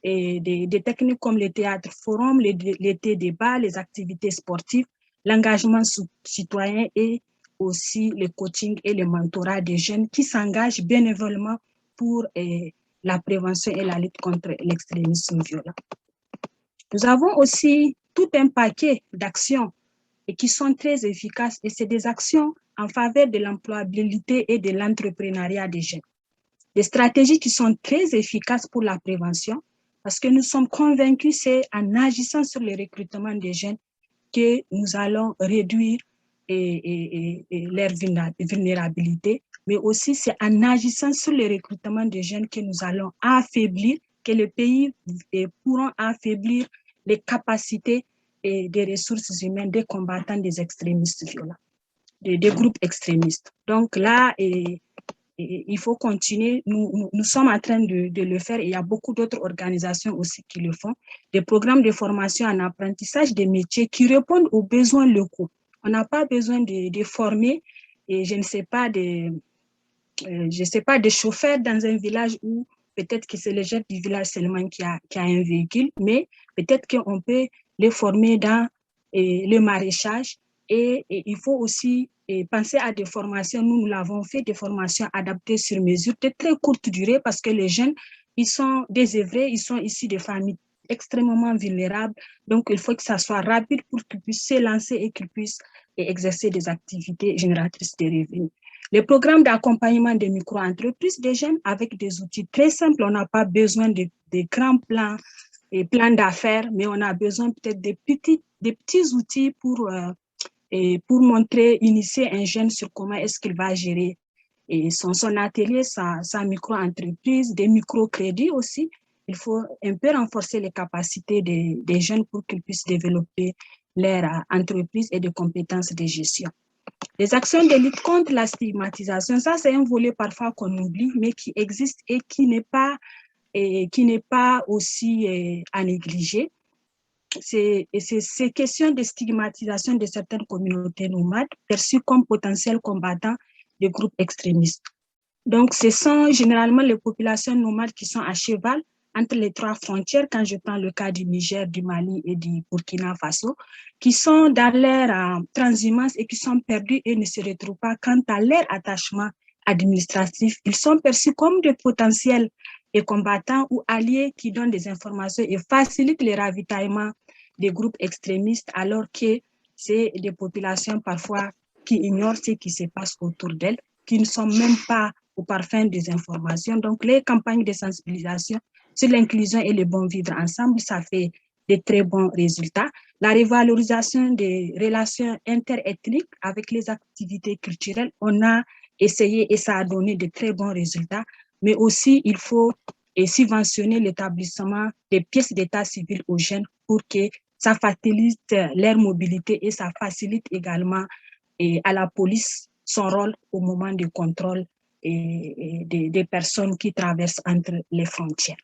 des techniques comme le théâtre forum, les débats, les activités sportives, l'engagement citoyen et aussi le coaching et le mentorat des jeunes qui s'engagent bénévolement pour la prévention et la lutte contre l'extrémisme violent. Nous avons aussi tout un paquet d'actions qui sont très efficaces et c'est des actions en faveur de l'employabilité et de l'entrepreneuriat des jeunes. Des stratégies qui sont très efficaces pour la prévention parce que nous sommes convaincus c'est en agissant sur le recrutement des jeunes que nous allons réduire leur vulnérabilité, mais aussi c'est en agissant sur le recrutement des jeunes que nous allons affaiblir, que les pays pourront affaiblir les capacités des ressources humaines des combattants des extrémistes violents, des groupes extrémistes. Donc là, il faut continuer. Nous sommes en train de le faire. Il y a beaucoup d'autres organisations aussi qui le font. Des programmes de formation en apprentissage des métiers qui répondent aux besoins locaux. On n'a pas besoin de former, et je ne sais pas, des chauffeurs dans un village où peut-être que c'est le chef du village seulement qui a un véhicule, mais peut-être qu'on peut les former dans le maraîchage. Et il faut aussi penser à des formations. Nous l'avons fait, des formations adaptées sur mesure, de très courte durée, parce que les jeunes, ils sont désœuvrés, ils sont issus de familles extrêmement vulnérables. Donc, il faut que ça soit rapide pour qu'ils puissent s'élancer et qu'ils puissent exercer des activités génératrices de revenus. Les programmes d'accompagnement des micro-entreprises des jeunes avec des outils très simples. On n'a pas besoin de grands plans et plans d'affaires, mais on a besoin peut-être des petits outils pour montrer, initier un jeune sur comment est-ce qu'il va gérer son atelier, sa micro-entreprise, des micro-crédits aussi. Il faut un peu renforcer les capacités des jeunes pour qu'ils puissent développer leur entreprise et des compétences de gestion. Les actions de lutte contre la stigmatisation, ça c'est un volet parfois qu'on oublie, mais qui existe et qui n'est pas aussi à négliger. C'est ces questions de stigmatisation de certaines communautés nomades perçues comme potentiels combattants de groupes extrémistes. Donc, ce sont généralement les populations nomades qui sont à cheval entre les trois frontières, quand je prends le cas du Niger, du Mali et du Burkina Faso, qui sont dans leur transhumance et qui sont perdus et ne se retrouvent pas quant à leur attachement administratif. Ils sont perçus comme des potentiels combattants ou alliés qui donnent des informations et facilitent le ravitaillement des groupes extrémistes, alors que c'est des populations parfois qui ignorent ce qui se passe autour d'elles, qui ne sont même pas au parfum des informations. Donc, les campagnes de sensibilisation sur l'inclusion et le bon vivre ensemble, ça fait de très bons résultats. La révalorisation des relations interethniques avec les activités culturelles, on a essayé et ça a donné de très bons résultats. Mais aussi, il faut subventionner l'établissement des pièces d'état civil aux jeunes pour que ça facilite leur mobilité et ça facilite également à la police son rôle au moment du contrôle des personnes qui traversent entre les frontières.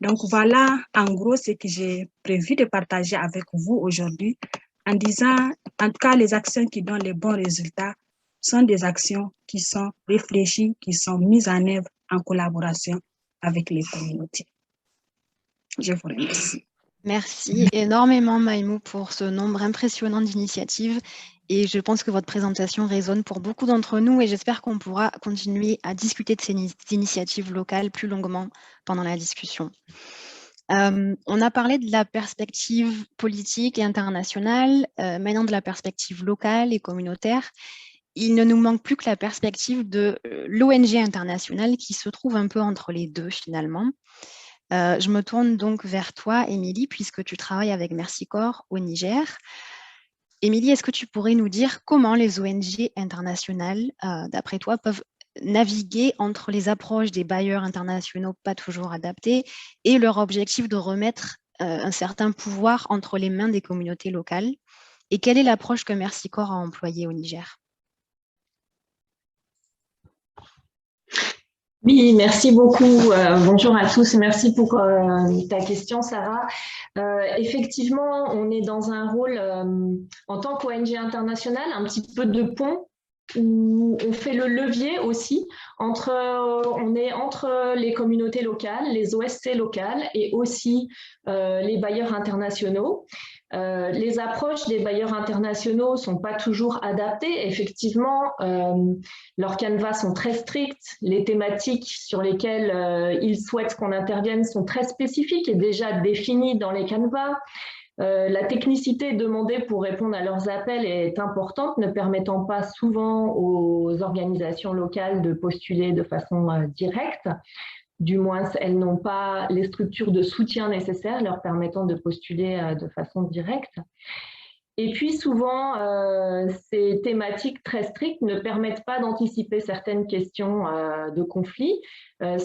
Donc voilà en gros ce que j'ai prévu de partager avec vous aujourd'hui en disant, en tout cas, les actions qui donnent les bons résultats sont des actions qui sont réfléchies, qui sont mises en œuvre en collaboration avec les communautés. Je vous remercie. Merci énormément, Maïmou, pour ce nombre impressionnant d'initiatives et je pense que votre présentation résonne pour beaucoup d'entre nous et j'espère qu'on pourra continuer à discuter de ces initiatives locales plus longuement pendant la discussion. On a parlé de la perspective politique et internationale, maintenant de la perspective locale et communautaire. Il ne nous manque plus que la perspective de l'ONG internationale qui se trouve un peu entre les deux finalement. Je me tourne donc vers toi, Émilie, puisque tu travailles avec Mercy Corps au Niger. Émilie, est-ce que tu pourrais nous dire comment les ONG internationales, d'après toi, peuvent naviguer entre les approches des bailleurs internationaux pas toujours adaptés et leur objectif de remettre un certain pouvoir entre les mains des communautés locales? Et quelle est l'approche que Mercy Corps a employée au Niger? Oui, merci beaucoup. Bonjour à tous. Merci pour ta question, Sarah. Effectivement, on est dans un rôle en tant qu'ONG internationale, un petit peu de pont, où on fait le levier aussi on est entre les communautés locales, les OSC locales et aussi les bailleurs internationaux. Les approches des bailleurs internationaux ne sont pas toujours adaptées. Effectivement, leurs canevas sont très stricts. Les thématiques sur lesquelles ils souhaitent qu'on intervienne sont très spécifiques et déjà définies dans les canevas. La technicité demandée pour répondre à leurs appels est importante, ne permettant pas souvent aux organisations locales de postuler de façon directe. Du moins, elles n'ont pas les structures de soutien nécessaires leur permettant de postuler de façon directe. Et puis souvent, ces thématiques très strictes ne permettent pas d'anticiper certaines questions de conflit. La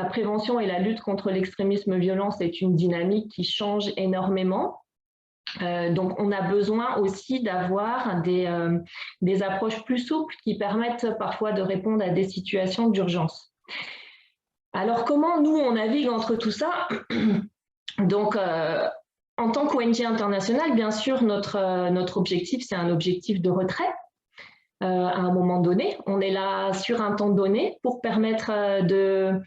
prévention et la lutte contre l'extrémisme violent, c'est une dynamique qui change énormément. Donc, on a besoin aussi d'avoir des approches plus souples qui permettent parfois de répondre à des situations d'urgence. Alors, comment nous, on navigue entre tout ça? Donc, en tant qu'ONG internationale, bien sûr, notre objectif, c'est un objectif de retrait à un moment donné. On est là sur un temps donné pour permettre de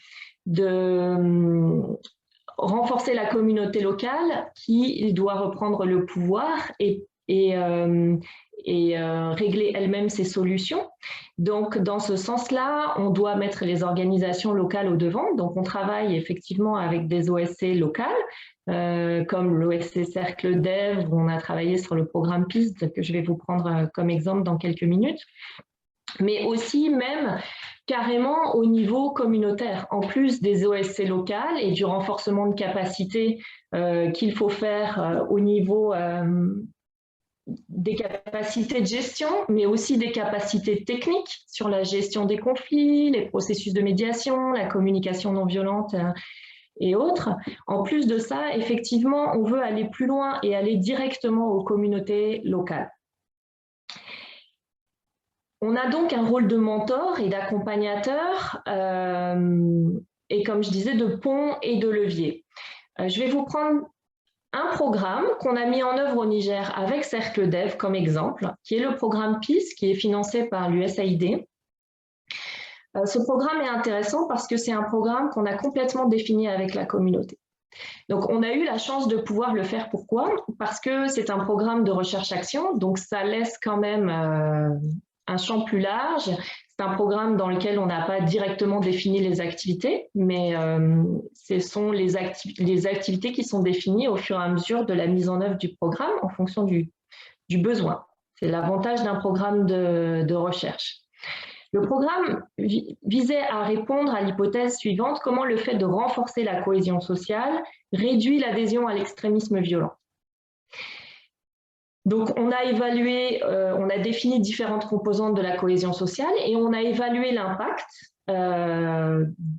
renforcer la communauté locale qui doit reprendre le pouvoir et régler elle-même ses solutions. Donc, dans ce sens-là, on doit mettre les organisations locales au devant. Donc, on travaille effectivement avec des OSC locales, comme l'OSC Cercle Dev, où on a travaillé sur le programme PIST, que je vais vous prendre comme exemple dans quelques minutes, mais aussi même carrément au niveau communautaire, en plus des OSC locales et du renforcement de capacité qu'il faut faire au niveau des capacités de gestion, mais aussi des capacités techniques sur la gestion des conflits, les processus de médiation, la communication non violente et autres. En plus de ça, effectivement, on veut aller plus loin et aller directement aux communautés locales. On a donc un rôle de mentor et d'accompagnateur, et comme je disais, de pont et de levier. Je vais vous prendre un programme qu'on a mis en œuvre au Niger avec Cercle Dev comme exemple, qui est le programme PIS, qui est financé par l'USAID. Ce programme est intéressant parce que c'est un programme qu'on a complètement défini avec la communauté. Donc, on a eu la chance de pouvoir le faire. Pourquoi? Parce que c'est un programme de recherche-action, donc ça laisse quand même un champ plus large. C'est un programme dans lequel on n'a pas directement défini les activités, mais ce sont les activités qui sont définies au fur et à mesure de la mise en œuvre du programme en fonction du besoin. C'est l'avantage d'un programme de recherche. Le programme visait à répondre à l'hypothèse suivante: comment le fait de renforcer la cohésion sociale réduit l'adhésion à l'extrémisme violent. Donc, on a évalué, on a défini différentes composantes de la cohésion sociale et on a évalué l'impact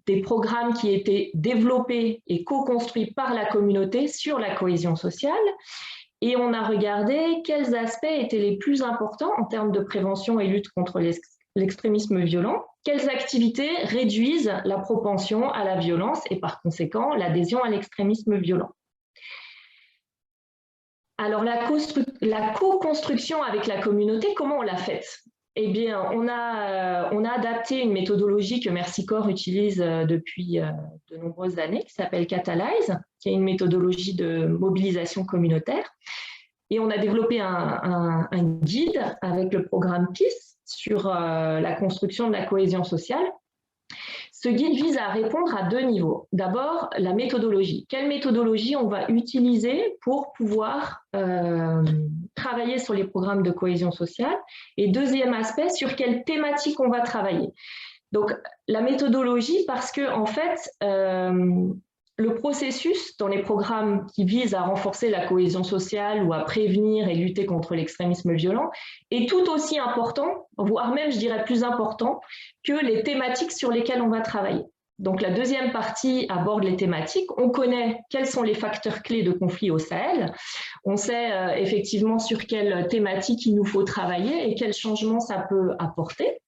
des programmes qui étaient développés et co-construits par la communauté sur la cohésion sociale. Et on a regardé quels aspects étaient les plus importants en termes de prévention et lutte contre l'extrémisme violent, quelles activités réduisent la propension à la violence et par conséquent l'adhésion à l'extrémisme violent. Alors, la co-construction avec la communauté, comment on l'a faite? Eh bien, on a adapté une méthodologie que Mercy Corps utilise depuis de nombreuses années, qui s'appelle Catalyze, qui est une méthodologie de mobilisation communautaire. Et on a développé un guide avec le programme PEACE sur la construction de la cohésion sociale. Ce guide vise à répondre à 2 niveaux. D'abord, la méthodologie. Quelle méthodologie on va utiliser pour pouvoir travailler sur les programmes de cohésion sociale? Et deuxième aspect, sur quelle thématique on va travailler. Donc, la méthodologie, parce que en fait, le processus dans les programmes qui visent à renforcer la cohésion sociale ou à prévenir et lutter contre l'extrémisme violent est tout aussi important, voire même, je dirais, plus important que les thématiques sur lesquelles on va travailler. Donc, la deuxième partie aborde les thématiques. On connaît quels sont les facteurs clés de conflit au Sahel. On sait effectivement sur quelles thématiques il nous faut travailler et quels changements ça peut apporter.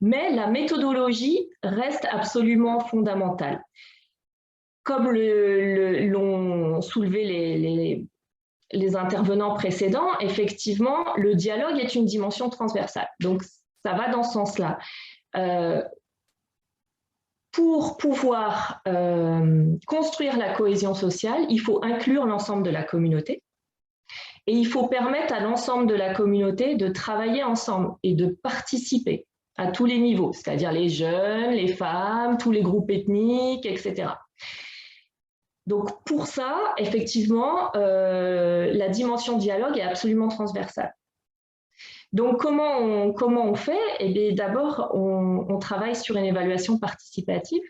Mais la méthodologie reste absolument fondamentale. Comme l'ont soulevé les intervenants précédents, effectivement, le dialogue est une dimension transversale. Donc, ça va dans ce sens-là. Pour pouvoir construire la cohésion sociale, il faut inclure l'ensemble de la communauté et il faut permettre à l'ensemble de la communauté de travailler ensemble et de participer à tous les niveaux, c'est-à-dire les jeunes, les femmes, tous les groupes ethniques, etc. Donc, pour ça, effectivement, la dimension dialogue est absolument transversale. Donc, comment on fait? Eh bien, d'abord, on travaille sur une évaluation participative.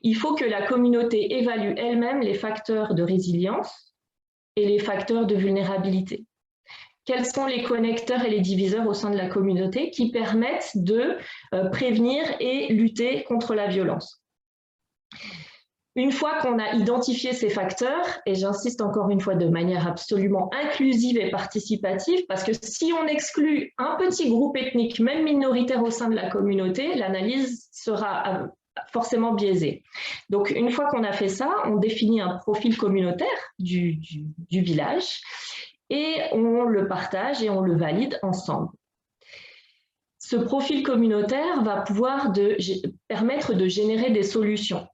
Il faut que la communauté évalue elle-même les facteurs de résilience et les facteurs de vulnérabilité. Quels sont les connecteurs et les diviseurs au sein de la communauté qui permettent de prévenir et lutter contre la violence? Une fois qu'on a identifié ces facteurs, et j'insiste encore une fois de manière absolument inclusive et participative, parce que si on exclut un petit groupe ethnique, même minoritaire au sein de la communauté, l'analyse sera forcément biaisée. Donc, une fois qu'on a fait ça, on définit un profil communautaire du village et on le partage et on le valide ensemble. Ce profil communautaire va pouvoir permettre de générer des solutions,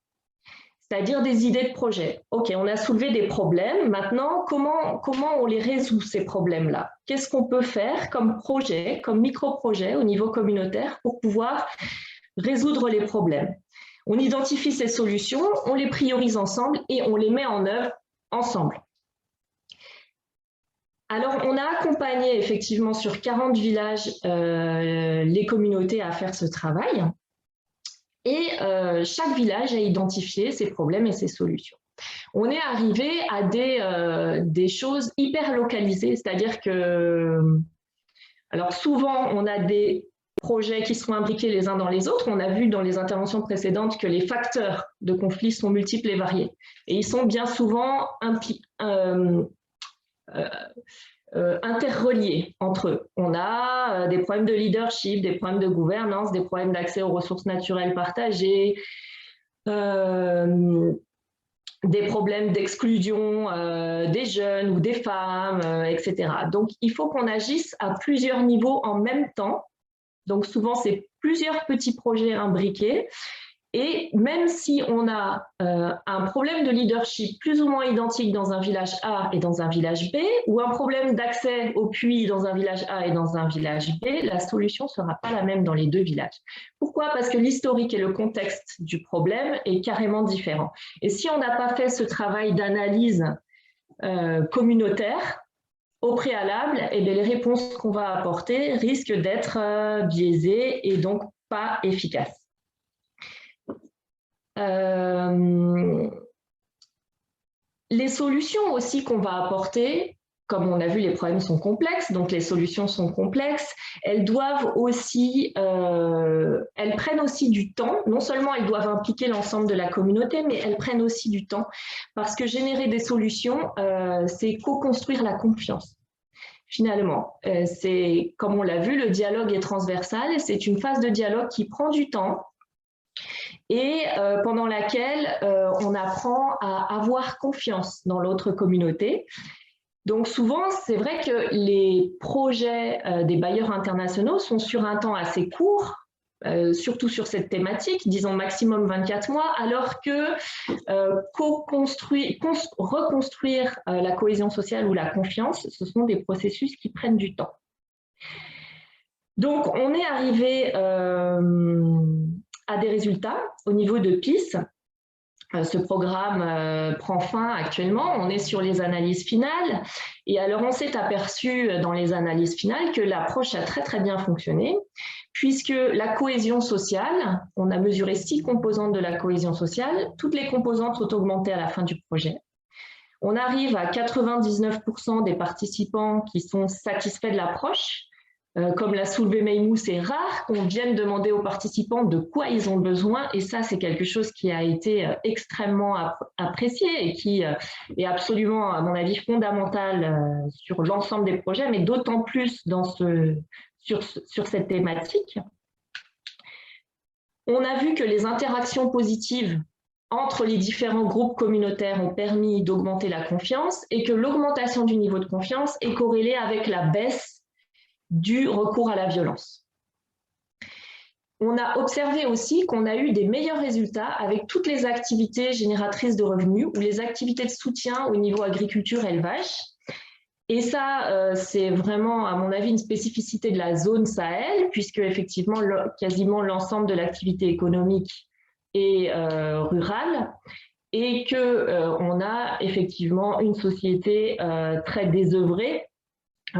c'est-à-dire des idées de projet. OK, on a soulevé des problèmes. Maintenant, comment on les résout, ces problèmes-là? Qu'est-ce qu'on peut faire comme projet, comme micro-projet au niveau communautaire pour pouvoir résoudre les problèmes? On identifie ces solutions, on les priorise ensemble et on les met en œuvre ensemble. Alors, on a accompagné effectivement sur 40 villages les communautés à faire ce travail. Et chaque village a identifié ses problèmes et ses solutions. On est arrivé à des choses hyper localisées, c'est-à-dire que, alors souvent, on a des projets qui sont imbriqués les uns dans les autres. On a vu dans les interventions précédentes que les facteurs de conflit sont multiples et variés. Et ils sont bien souvent interreliés entre eux. On a des problèmes de leadership, des problèmes de gouvernance, des problèmes d'accès aux ressources naturelles partagées, des problèmes d'exclusion des jeunes ou des femmes, etc. Donc, il faut qu'on agisse à plusieurs niveaux en même temps. Donc, souvent, c'est plusieurs petits projets imbriqués. Et même si on a un problème de leadership plus ou moins identique dans un village A et dans un village B, ou un problème d'accès au puits dans un village A et dans un village B, la solution ne sera pas la même dans les deux villages. Pourquoi? Parce que l'historique et le contexte du problème est carrément différent. Et si on n'a pas fait ce travail d'analyse communautaire au préalable, eh bien, les réponses qu'on va apporter risquent d'être biaisées et donc pas efficaces. Les solutions aussi qu'on va apporter, comme on a vu, les problèmes sont complexes, donc les solutions sont complexes, elles doivent aussi, elles prennent aussi du temps. Non seulement elles doivent impliquer l'ensemble de la communauté, mais elles prennent aussi du temps, parce que générer des solutions, c'est co-construire la confiance. Finalement, c'est, comme on l'a vu, le dialogue est transversal, c'est une phase de dialogue qui prend du temps, et pendant laquelle on apprend à avoir confiance dans l'autre communauté. Donc souvent, c'est vrai que les projets des bailleurs internationaux sont sur un temps assez court, surtout sur cette thématique, disons maximum 24 mois, alors que reconstruire la cohésion sociale ou la confiance, ce sont des processus qui prennent du temps. Donc, on est arrivé à des résultats au niveau de PIS. Ce programme prend fin actuellement, on est sur les analyses finales. Et alors, on s'est aperçu dans les analyses finales que l'approche a très, très bien fonctionné, puisque la cohésion sociale, on a mesuré 6 composantes de la cohésion sociale, toutes les composantes ont augmenté à la fin du projet. On arrive à 99% des participants qui sont satisfaits de l'approche. Comme l'a soulevé Meimou, c'est rare qu'on vienne demander aux participants de quoi ils ont besoin, et ça, c'est quelque chose qui a été extrêmement apprécié et qui est absolument, à mon avis, fondamental sur l'ensemble des projets, mais d'autant plus sur cette thématique. On a vu que les interactions positives entre les différents groupes communautaires ont permis d'augmenter la confiance et que l'augmentation du niveau de confiance est corrélée avec la baisse du recours à la violence. On a observé aussi qu'on a eu des meilleurs résultats avec toutes les activités génératrices de revenus ou les activités de soutien au niveau agriculture-élevage. Et ça, c'est vraiment, à mon avis, une spécificité de la zone Sahel, puisque effectivement, quasiment l'ensemble de l'activité économique est rurale, et qu'on a effectivement une société très désœuvrée,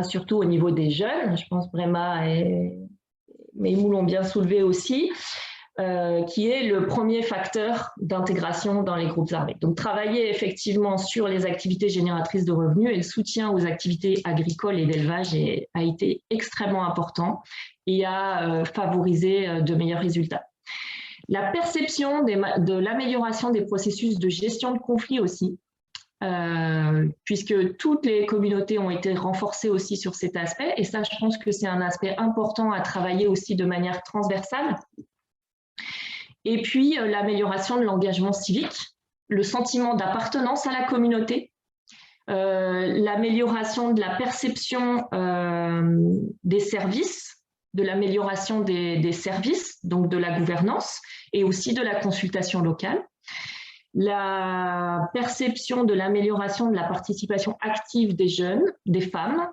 surtout au niveau des jeunes. Je pense Brema et Meimou l'ont bien soulevé aussi, qui est le premier facteur d'intégration dans les groupes armés. Donc, travailler effectivement sur les activités génératrices de revenus et le soutien aux activités agricoles et d'élevage a été extrêmement important et a favorisé de meilleurs résultats. La perception de l'amélioration des processus de gestion de conflits aussi, puisque toutes les communautés ont été renforcées aussi sur cet aspect, et ça, je pense que c'est un aspect important à travailler aussi de manière transversale. Et puis, l'amélioration de l'engagement civique, le sentiment d'appartenance à la communauté, l'amélioration de la perception des services, de l'amélioration des services, donc de la gouvernance, et aussi de la consultation locale. La perception de l'amélioration de la participation active des jeunes, des femmes.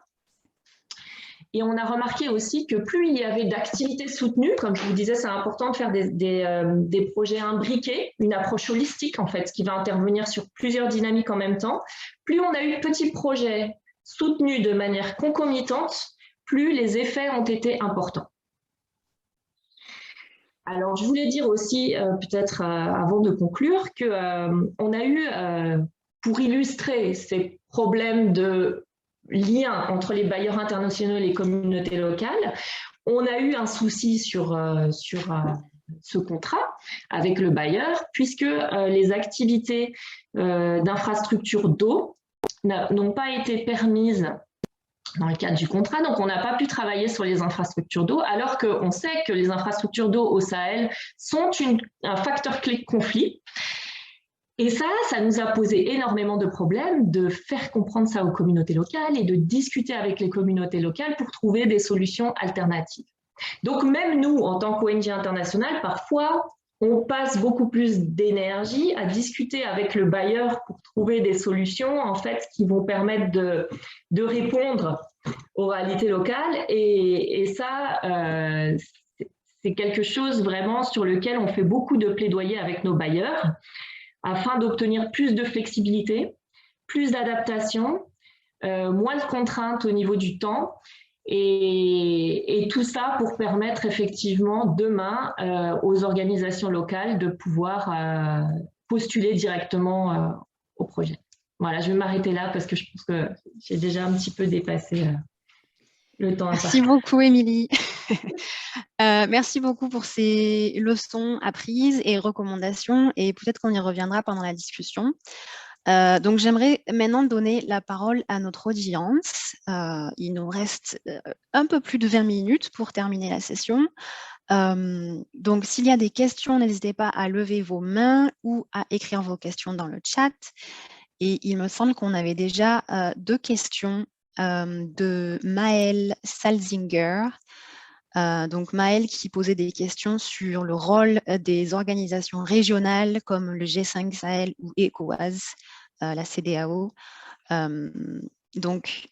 Et on a remarqué aussi que plus il y avait d'activités soutenues, comme je vous disais, c'est important de faire des projets imbriqués, une approche holistique en fait, qui va intervenir sur plusieurs dynamiques en même temps. Plus on a eu de petits projets soutenus de manière concomitante, plus les effets ont été importants. Alors, je voulais dire aussi, peut-être avant de conclure, qu'on a eu, pour illustrer ces problèmes de lien entre les bailleurs internationaux et les communautés locales, on a eu un souci sur ce contrat avec le bailleur, puisque les activités d'infrastructure d'eau n'ont pas été permises dans le cadre du contrat, donc on n'a pas pu travailler sur les infrastructures d'eau, alors qu'on sait que les infrastructures d'eau au Sahel sont un facteur clé de conflit. Et ça nous a posé énormément de problèmes de faire comprendre ça aux communautés locales et de discuter avec les communautés locales pour trouver des solutions alternatives. Donc même nous, en tant qu'ONG internationale, parfois, on passe beaucoup plus d'énergie à discuter avec le bailleur pour trouver des solutions en fait, qui vont permettre de répondre aux réalités locales. Et ça, c'est quelque chose vraiment sur lequel on fait beaucoup de plaidoyer avec nos bailleurs afin d'obtenir plus de flexibilité, plus d'adaptation, moins de contraintes au niveau du temps. Et tout ça pour permettre effectivement demain aux organisations locales de pouvoir postuler directement au projet. Voilà, je vais m'arrêter là parce que je pense que j'ai déjà un petit peu dépassé le temps. Merci beaucoup, Émilie. Merci beaucoup pour ces leçons apprises et recommandations, et peut-être qu'on y reviendra pendant la discussion. Donc, j'aimerais maintenant donner la parole à notre audience. Il nous reste un peu plus de 20 minutes pour terminer la session. Donc, s'il y a des questions, n'hésitez pas à lever vos mains ou à écrire vos questions dans le chat. Et il me semble qu'on avait déjà 2 questions de Maëlle Salzinger. Donc Maëlle qui posait des questions sur le rôle des organisations régionales comme le G5 Sahel ou ECOWAS, la CEDEAO. Donc,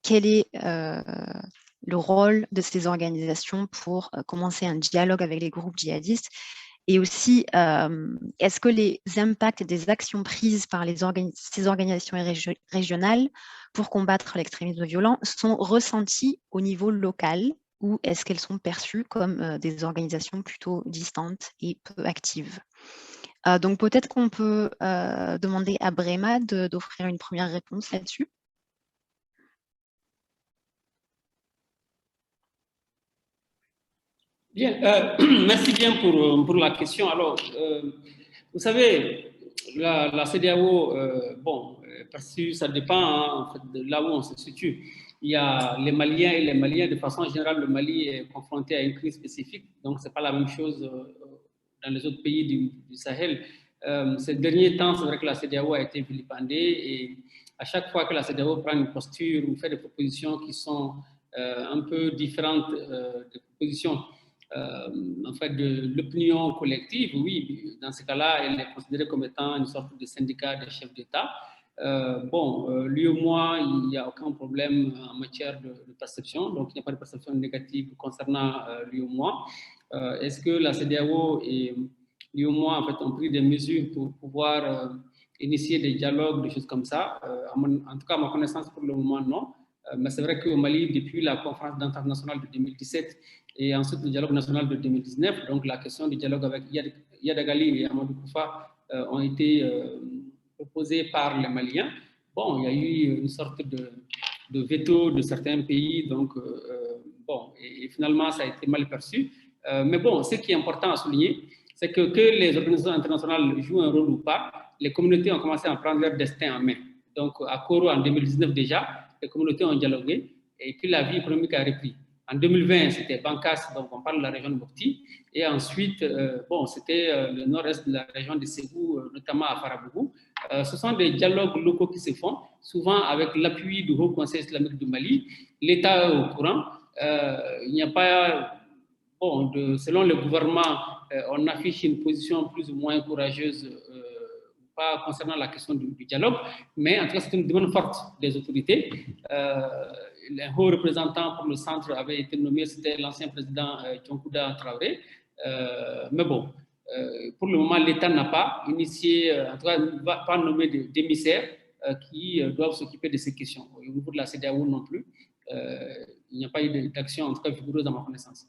quel est le rôle de ces organisations pour commencer un dialogue avec les groupes djihadistes? Et aussi, est-ce que les impacts des actions prises par ces organisations régionales pour combattre l'extrémisme violent sont ressentis au niveau local, ou est-ce qu'elles sont perçues comme des organisations plutôt distantes et peu actives? Donc peut-être qu'on peut demander à Brema d'offrir une première réponse là-dessus. Bien, merci bien pour la question. Alors, vous savez, la CEDEAO, bon, parce que ça dépend en fait, de là où on se situe. Il y a les Maliens et les Maliens, de façon générale, le Mali est confronté à une crise spécifique, donc ce n'est pas la même chose dans les autres pays du Sahel. Ces derniers temps, c'est vrai que la CEDEAO a été vilipendée et à chaque fois que la CEDEAO prend une posture ou fait des propositions qui sont un peu différentes des propositions en fait, de l'opinion collective, oui, dans ce cas-là, elle est considérée comme étant une sorte de syndicat des chefs d'État. L'UEMOA, il n'y a aucun problème en matière de perception, donc il n'y a pas de perception négative concernant l'UEMOA. Est-ce que la CEDEAO et l'UEMOA en fait, ont pris des mesures pour pouvoir initier des dialogues, des choses comme ça? En tout cas, à ma connaissance, pour le moment, non. Mais c'est vrai qu'au Mali, depuis la conférence d'entente nationale de 2017 et ensuite le dialogue national de 2019, donc la question du dialogue avec Yadagali et Amadou Koufa ont été proposées par les Maliens. Bon, il y a eu une sorte de veto de certains pays, donc bon, et finalement ça a été mal perçu. Mais bon, ce qui est important à souligner, c'est que les organisations internationales jouent un rôle ou pas, les communautés ont commencé à prendre leur destin en main. Donc à Koro en 2019 déjà, les communautés ont dialogué et puis la vie économique a repris. En 2020, c'était Bankas, donc on parle de la région de Mopti. Et ensuite, bon, c'était le nord-est de la région de Ségou, notamment à Farabougou. Ce sont des dialogues locaux qui se font, souvent avec l'appui du Haut Conseil islamique du Mali. L'État est au courant. Il n'y a pas, bon, selon le gouvernement, on affiche une position plus ou moins courageuse pas concernant la question du dialogue, mais en tout cas, c'est une demande forte des autorités. Le haut représentant pour le centre avait été nommé, c'était l'ancien président Djonkouda Traoré. Mais bon, pour le moment, l'État n'a pas initié, en tout cas, ne va pas nommer d'émissaires qui doivent s'occuper de ces questions. Au niveau de la CEDEAO non plus, il n'y a pas eu d'action, en tout cas, vigoureuse à ma connaissance.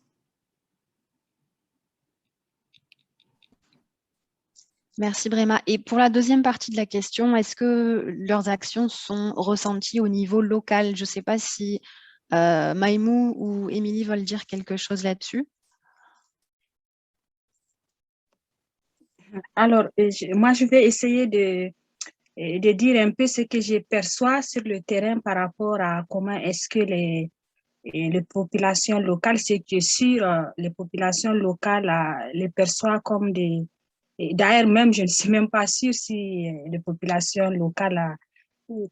Merci Brema. Et pour la deuxième partie de la question, est-ce que leurs actions sont ressenties au niveau local? Je ne sais pas si Maïmou ou Émilie veulent dire quelque chose là-dessus. Alors, moi, je vais essayer de dire un peu ce que je perçois sur le terrain par rapport à comment est-ce que les populations locales, c'est que sur les populations locales, les perçoivent comme des... D'ailleurs, même, je ne suis même pas sûre si les populations locales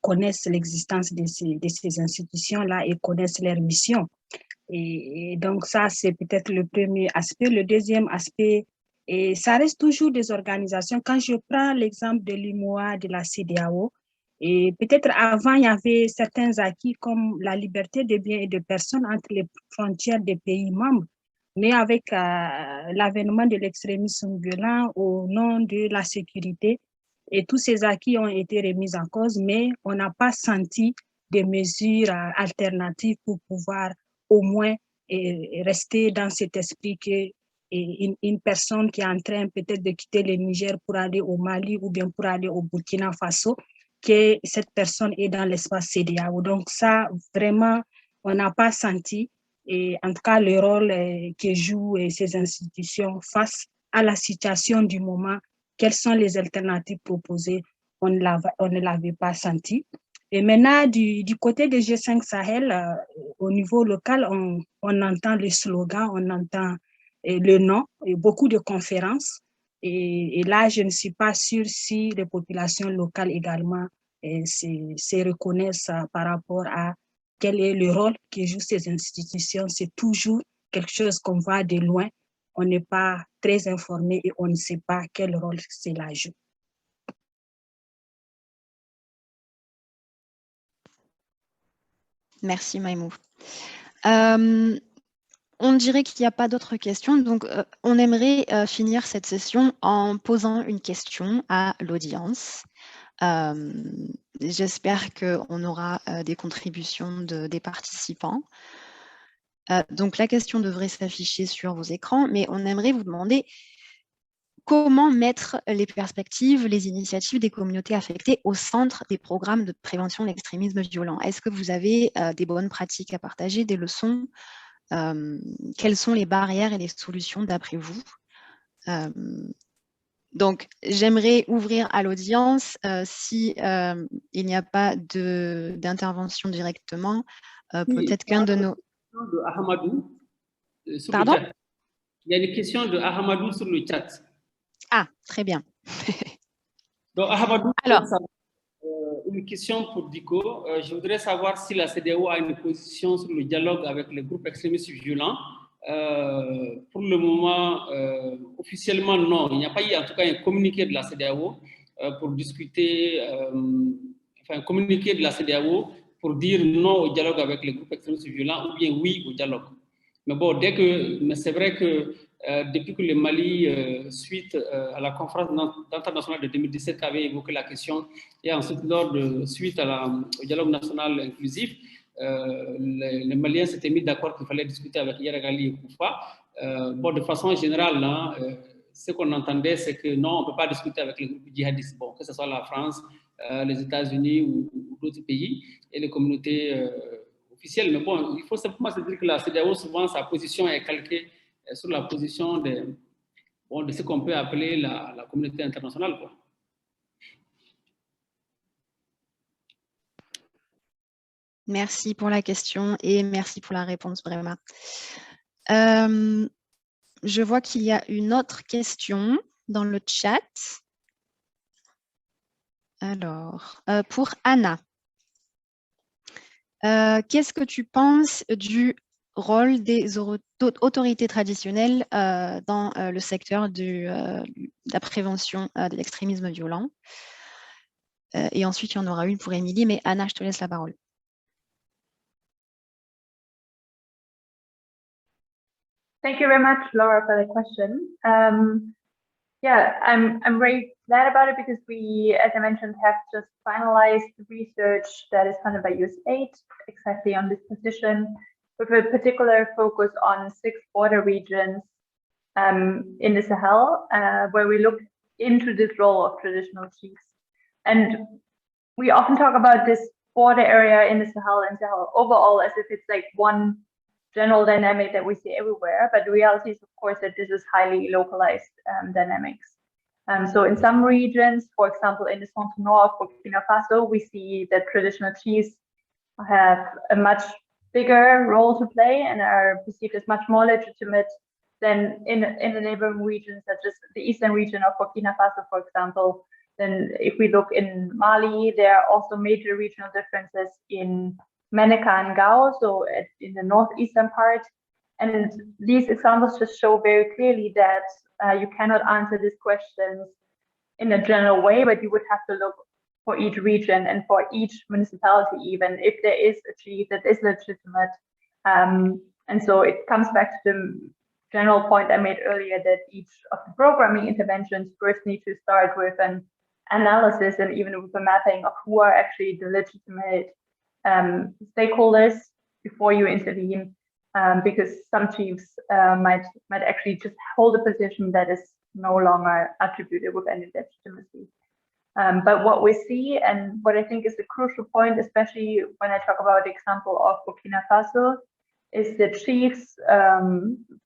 connaissent l'existence de ces institutions-là et connaissent leur mission. Et donc, ça, c'est peut-être le premier aspect. Le deuxième aspect, et ça reste toujours des organisations. Quand je prends l'exemple de l'UEMOA, de la CEDEAO, et peut-être avant, il y avait certains acquis comme la liberté de biens et de personnes entre les frontières des pays membres. Mais avec l'avènement de l'extrémisme violent au nom de la sécurité, et tous ces acquis ont été remis en cause, mais on n'a pas senti des mesures alternatives pour pouvoir au moins rester dans cet esprit que une personne qui est en train peut-être de quitter le Niger pour aller au Mali ou bien pour aller au Burkina Faso, que cette personne est dans l'espace CEDEAO. Donc ça, vraiment, on n'a pas senti, et en tout cas le rôle que jouent ces institutions face à la situation du moment, quelles sont les alternatives proposées, on ne l'avait pas senti. Et maintenant, du côté des G5 Sahel, au niveau local, on entend le slogan, on entend le nom, et beaucoup de conférences. Et là, je ne suis pas sûre si les populations locales également se reconnaissent par rapport à quel est le rôle que jouent ces institutions. C'est toujours quelque chose qu'on voit de loin, on n'est pas très informé et on ne sait pas quel rôle cela joue. Merci Maïmou. On dirait qu'il n'y a pas d'autres questions, donc on aimerait finir cette session en posant une question à l'audience. J'espère qu'on aura des contributions des participants. Donc la question devrait s'afficher sur vos écrans, mais on aimerait vous demander comment mettre les perspectives, les initiatives des communautés affectées au centre des programmes de prévention de l'extrémisme violent. Est-ce que vous avez des bonnes pratiques à partager, des leçons? Quelles sont les barrières et les solutions d'après vous? Donc, j'aimerais ouvrir à l'audience. Si il n'y a pas d'intervention directement, peut-être qu'un de nos... Pardon? Il y a une question de Ahmadou sur le chat. Ah, très bien. Donc, Ahmadou, alors, une question pour Diko. Je voudrais savoir si la CEDEAO a une position sur le dialogue avec les groupes extrémistes violents. Pour le moment, officiellement, non. Il n'y a pas eu, en tout cas, un communiqué de la CEDEAO pour discuter, enfin, un communiqué de la CEDEAO pour dire non au dialogue avec les groupes extrémistes violents ou bien oui au dialogue. Mais bon, mais c'est vrai que depuis que le Mali, suite à la conférence internationale de 2017, avait évoqué la question, et ensuite, suite au dialogue national inclusif, les Maliens s'étaient mis d'accord qu'il fallait discuter avec Yaragali et Koufa. Bon, de façon générale, hein, ce qu'on entendait, c'est que non, on ne peut pas discuter avec les groupes djihadistes, bon, que ce soit la France, les États-Unis ou d'autres pays, et les communautés officielles. Mais bon, il faut simplement se dire que la CEDEAO, souvent, sa position est calquée sur la position de ce qu'on peut appeler la communauté internationale, quoi. Merci pour la question et merci pour la réponse, vraiment. Je vois qu'il y a une autre question dans le chat. Alors, pour Anna, qu'est-ce que tu penses du rôle des autorités traditionnelles dans le secteur de la prévention de l'extrémisme violent? Et ensuite, il y en aura une pour Émilie, mais Anna, je te laisse la parole. Thank you very much, Laura, for the question. Yeah, I'm very glad about it because we, as I mentioned, have just finalized research that is funded by USAID exactly on this position, with a particular focus on 6 border regions in the Sahel, where we look into this role of traditional chiefs. And we often talk about this border area in the Sahel and Sahel overall as if it's like one general dynamic that we see everywhere, but the reality is, of course, that this is highly localized dynamics. So in some regions, for example, in the Centre Nord of Burkina Faso, we see that traditional chiefs have a much bigger role to play and are perceived as much more legitimate than in the neighboring regions, such as the eastern region of Burkina Faso, for example. Then if we look in Mali, there are also major regional differences in Menaka and Gao, so in the northeastern part. And these examples just show very clearly that you cannot answer these questions in a general way, but you would have to look for each region and for each municipality, even if there is a chief that is legitimate. And so it comes back to the general point I made earlier that each of the programming interventions first need to start with an analysis and even with a mapping of who are actually the legitimate stakeholders before you intervene, because some chiefs might actually just hold a position that is no longer attributed with any legitimacy. But what we see, and what I think is the crucial point, especially when I talk about the example of Burkina Faso, is the chiefs,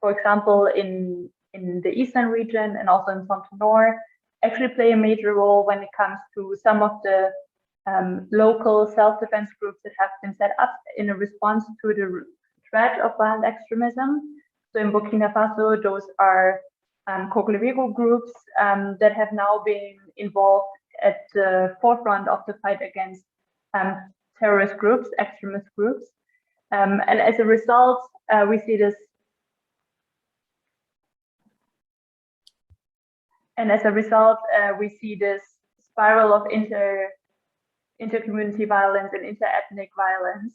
for example, in the eastern region and also in Centre Nord, actually play a major role when it comes to some of the local self-defense groups that have been set up in a response to the threat of violent extremism. So in Burkina Faso, those are Koglevego groups that have now been involved at the forefront of the fight against terrorist groups, extremist groups. And as a result, we see this And as a result, we see this spiral of inter-community violence and inter-ethnic violence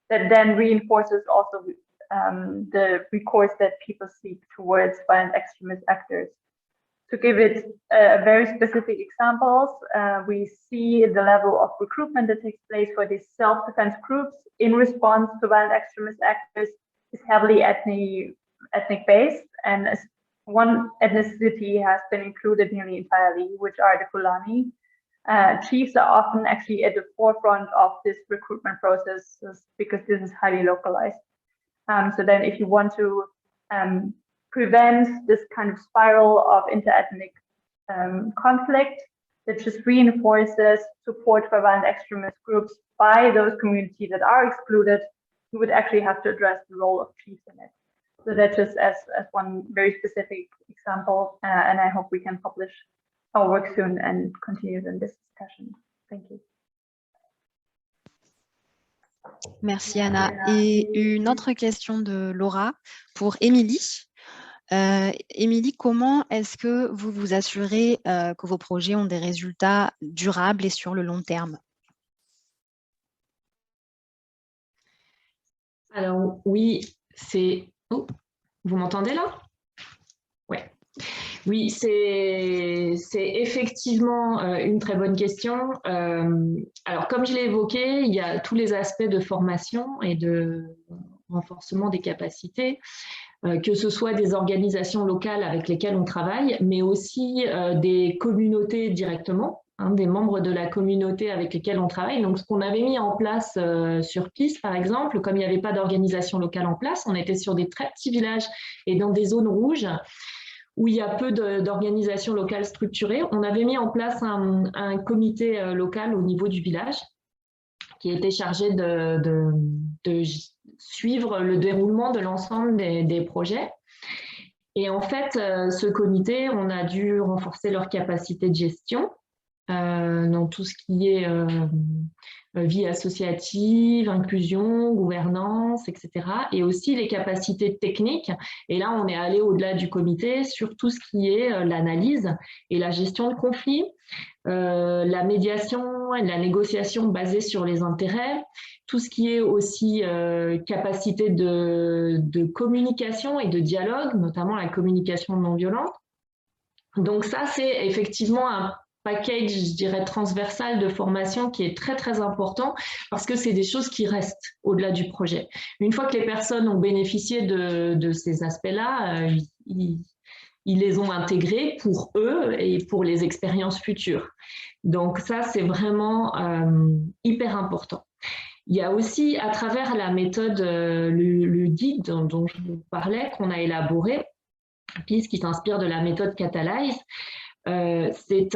that then reinforces also the recourse that people seek towards violent extremist actors. To give it very specific examples, we see the level of recruitment that takes place for these self-defense groups in response to violent extremist actors is heavily ethnic-based, and one ethnicity has been included nearly entirely, which are the Fulani. Chiefs are often actually at the forefront of this recruitment process because this is highly localized. So then if you want to prevent this kind of spiral of inter-ethnic conflict that just reinforces support for violent extremist groups by those communities that are excluded, you would actually have to address the role of chiefs in it. So that's just as one very specific example, and I hope we can publish our work soon and continue in this discussion. Thank you. Merci Anna. Et une autre question de Laura pour Émilie. Émilie, comment est-ce que vous vous assurez que vos projets ont des résultats durables et sur le long terme? Alors oui, c'est... Oh, vous m'entendez là? Ouais. Oui, c'est effectivement une très bonne question. Alors, comme je l'ai évoqué, il y a tous les aspects de formation et de renforcement des capacités, que ce soit des organisations locales avec lesquelles on travaille, mais aussi des communautés directement, des membres de la communauté avec lesquels on travaille. Donc, ce qu'on avait mis en place sur PIS, par exemple, comme il n'y avait pas d'organisation locale en place, on était sur des très petits villages et dans des zones rouges où il y a peu d'organisations locales structurées. On avait mis en place un comité local au niveau du village qui était chargé de suivre le déroulement de l'ensemble des projets. Et en fait, ce comité, on a dû renforcer leur capacité de gestion dans tout ce qui est vie associative, inclusion, gouvernance, etc. Et aussi les capacités techniques. Et là, on est allé au-delà du comité sur tout ce qui est l'analyse et la gestion de conflits, la médiation et la négociation basée sur les intérêts, tout ce qui est aussi capacité de communication et de dialogue, notamment la communication non violente. Donc ça, c'est effectivement un package, je dirais, transversal de formation qui est très, très important parce que c'est des choses qui restent au-delà du projet. Une fois que les personnes ont bénéficié de ces aspects-là, ils les ont intégrés pour eux et pour les expériences futures. Donc ça, c'est vraiment hyper important. Il y a aussi, à travers la méthode, le guide dont je vous parlais, qu'on a élaboré, PIS, qui s'inspire de la méthode Catalyse, c'est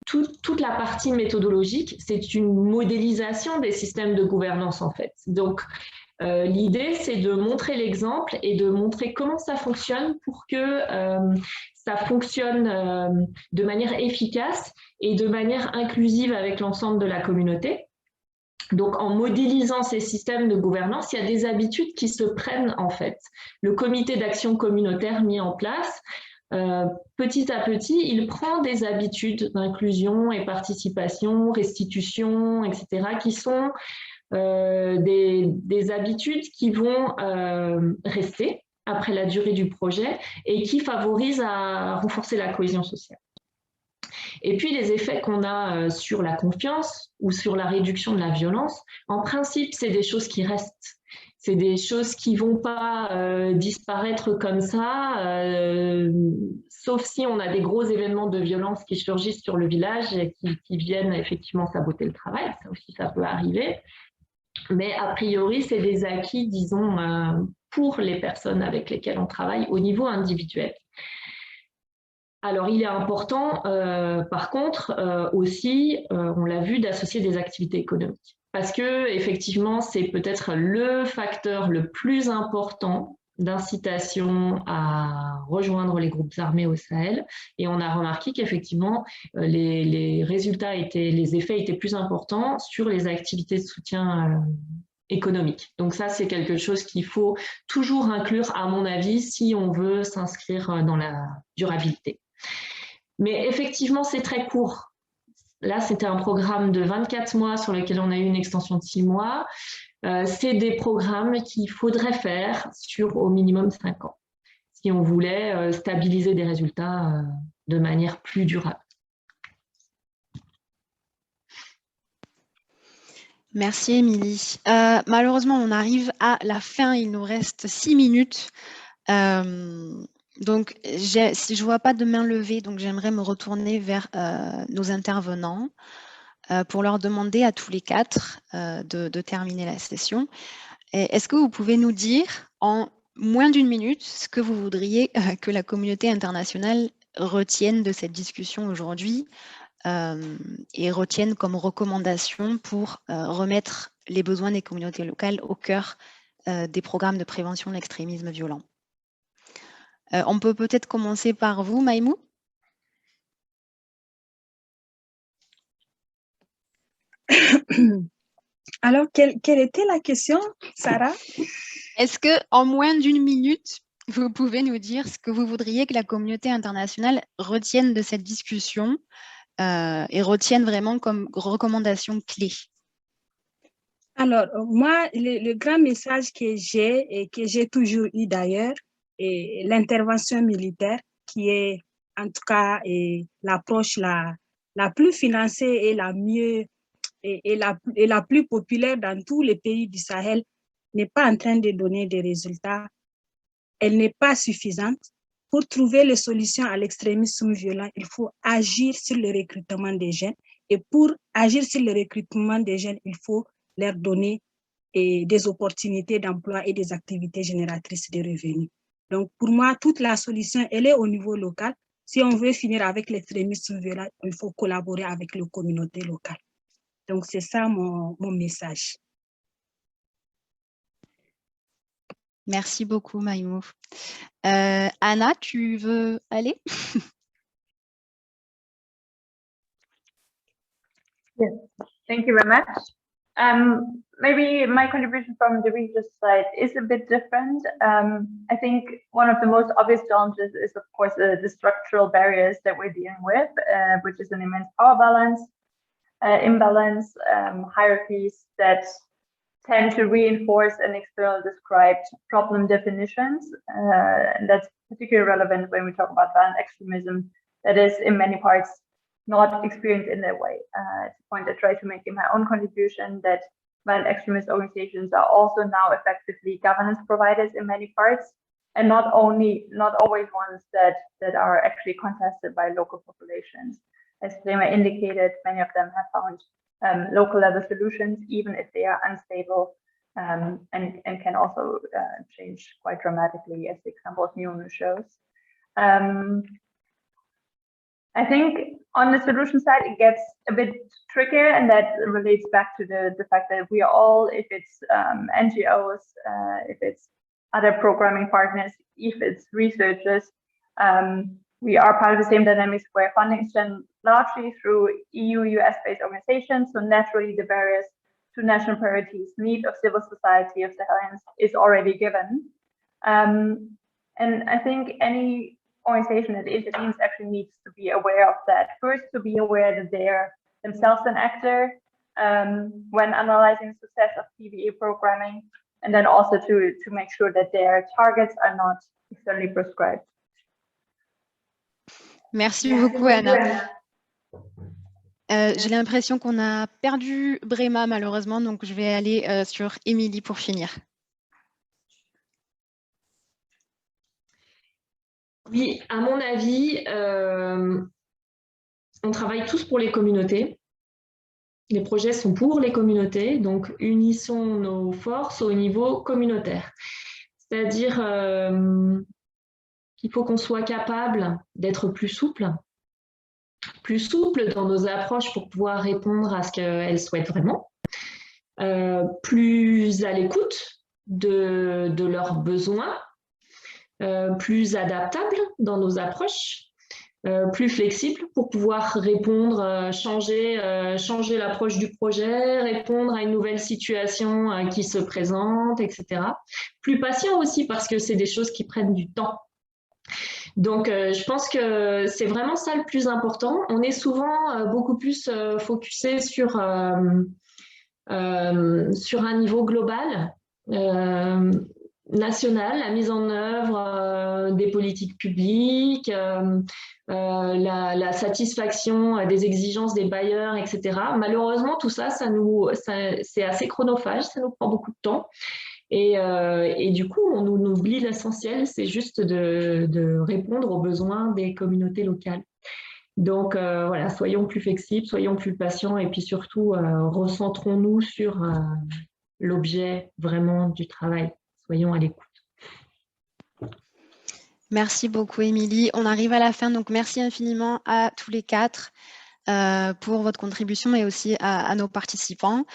toute la partie méthodologique, c'est une modélisation des systèmes de gouvernance en fait. Donc, l'idée, c'est de montrer l'exemple et de montrer comment ça fonctionne pour que ça fonctionne de manière efficace et de manière inclusive avec l'ensemble de la communauté. Donc, en modélisant ces systèmes de gouvernance, il y a des habitudes qui se prennent en fait. Le comité d'action communautaire mis en place, petit à petit, il prend des habitudes d'inclusion et participation, restitution, etc., qui sont des habitudes qui vont rester après la durée du projet et qui favorisent à renforcer la cohésion sociale. Et puis, les effets qu'on a sur la confiance ou sur la réduction de la violence, en principe, c'est des choses qui restent. C'est des choses qui ne vont pas disparaître comme ça, sauf si on a des gros événements de violence qui surgissent sur le village et qui viennent effectivement saboter le travail. Ça aussi, ça peut arriver. Mais a priori, c'est des acquis, disons, pour les personnes avec lesquelles on travaille au niveau individuel. Alors, il est important, par contre, aussi, on l'a vu, d'associer des activités économiques. Parce que, effectivement, c'est peut-être le facteur le plus important d'incitation à rejoindre les groupes armés au Sahel. Et on a remarqué qu'effectivement, les résultats les effets étaient plus importants sur les activités de soutien économique. Donc ça, c'est quelque chose qu'il faut toujours inclure, à mon avis, si on veut s'inscrire dans la durabilité. Mais effectivement, c'est très court. Là, c'était un programme de 24 mois sur lequel on a eu une extension de 6 mois. C'est des programmes qu'il faudrait faire sur au minimum 5 ans, si on voulait stabiliser des résultats de manière plus durable. Merci, Émilie. Malheureusement, on arrive à la fin. Il nous reste 6 minutes. Donc, si je ne vois pas de main levée, donc j'aimerais me retourner vers nos intervenants pour leur demander à tous les 4 de terminer la session. Est-ce que vous pouvez nous dire en moins d'1 minute ce que vous voudriez que la communauté internationale retienne de cette discussion aujourd'hui et retienne comme recommandation pour remettre les besoins des communautés locales au cœur des programmes de prévention de l'extrémisme violent. On peut peut-être commencer par vous, Maïmou. Alors, quelle était la question, Sarah? Est-ce qu'en moins d'1 minute, vous pouvez nous dire ce que vous voudriez que la communauté internationale retienne de cette discussion et retienne vraiment comme recommandation clé? Alors, moi, le grand message que j'ai et que j'ai toujours eu d'ailleurs, est l'intervention militaire qui est en tout cas l'approche la plus financée et la mieux et la plus populaire dans tous les pays du Sahel n'est pas en train de donner des résultats. Elle n'est pas suffisante. Pour trouver les solutions à l'extrémisme violent, il faut agir sur le recrutement des jeunes. Et pour agir sur le recrutement des jeunes, il faut leur donner des opportunités d'emploi et des activités génératrices de revenus. Donc, pour moi, toute la solution, elle est au niveau local. Si on veut finir avec l'extrémisme violent, il faut collaborer avec les communautés locales. Donc, c'est ça mon message. Merci beaucoup, Maïmou. Anna, tu veux aller? Yes, thank you very much. Maybe my contribution from the research side is a bit different. I think one of the most obvious challenges is, of course, the structural barriers that we're dealing with, which is an immense power balance, imbalance, hierarchies that tend to reinforce an external described problem definitions. And that's particularly relevant when we talk about violent extremism that is in many parts not experienced in that way. It's a point I try to make in my own contribution, that violent extremist organizations are also now effectively governance providers in many parts, and not always ones that are actually contested by local populations. As Rema indicated, many of them have found local level solutions, even if they are unstable, and can also change quite dramatically, as the example of NUMU shows. I think on the solution side, it gets a bit trickier, and that relates back to the fact that we are all, if it's NGOs, if it's other programming partners, if it's researchers, we are part of the same dynamics where funding is done largely through EU, US-based organizations. So naturally, the barriers to national priorities, need of civil society, of Sahelians is already given. And I think any organization that intervenes actually needs to be aware of that. First, to be aware that they're themselves an actor when analyzing the success of PVA programming, and then also to make sure that their targets are not externally prescribed. Merci beaucoup, Anna. J'ai l'impression qu'on a perdu Brema, malheureusement, donc je vais aller sur Émilie pour finir. Oui, à mon avis, on travaille tous pour les communautés. Les projets sont pour les communautés, donc unissons nos forces au niveau communautaire. C'est-à-dire qu'il faut qu'on soit capable d'être plus souple dans nos approches pour pouvoir répondre à ce qu'elles souhaitent vraiment, plus à l'écoute de leurs besoins, plus adaptable dans nos approches, plus flexible pour pouvoir répondre, changer l'approche du projet, répondre à une nouvelle situation qui se présente, etc. Plus patient aussi, parce que c'est des choses qui prennent du temps. Donc, je pense que c'est vraiment ça le plus important. On est souvent beaucoup plus focusé sur un niveau global, national, la mise en œuvre des politiques publiques, la satisfaction des exigences des bailleurs, etc. Malheureusement, tout ça, c'est assez chronophage, ça nous prend beaucoup de temps. Et du coup, on oublie l'essentiel, c'est juste de répondre aux besoins des communautés locales. Donc voilà, soyons plus flexibles, soyons plus patients et puis surtout recentrons-nous sur l'objet vraiment du travail. Soyons à l'écoute. Merci beaucoup, Émilie. On arrive à la fin, donc merci infiniment à tous les quatre pour votre contribution et aussi à nos participants.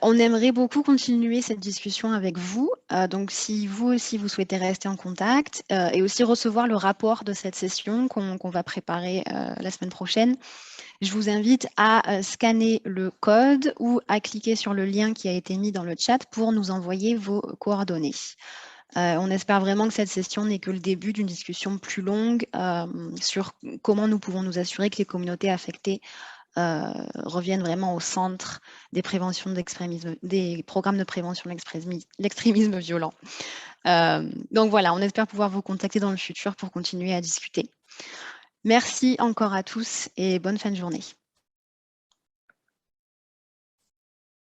On aimerait beaucoup continuer cette discussion avec vous. Donc, si vous aussi, vous souhaitez rester en contact et aussi recevoir le rapport de cette session qu'on va préparer la semaine prochaine, je vous invite à scanner le code ou à cliquer sur le lien qui a été mis dans le chat pour nous envoyer vos coordonnées. On espère vraiment que cette session n'est que le début d'une discussion plus longue sur comment nous pouvons nous assurer que les communautés affectées reviennent vraiment au centre des préventions d'extrémisme, des programmes de prévention de l'extrémisme violent. Donc voilà, on espère pouvoir vous contacter dans le futur pour continuer à discuter. Merci encore à tous et bonne fin de journée.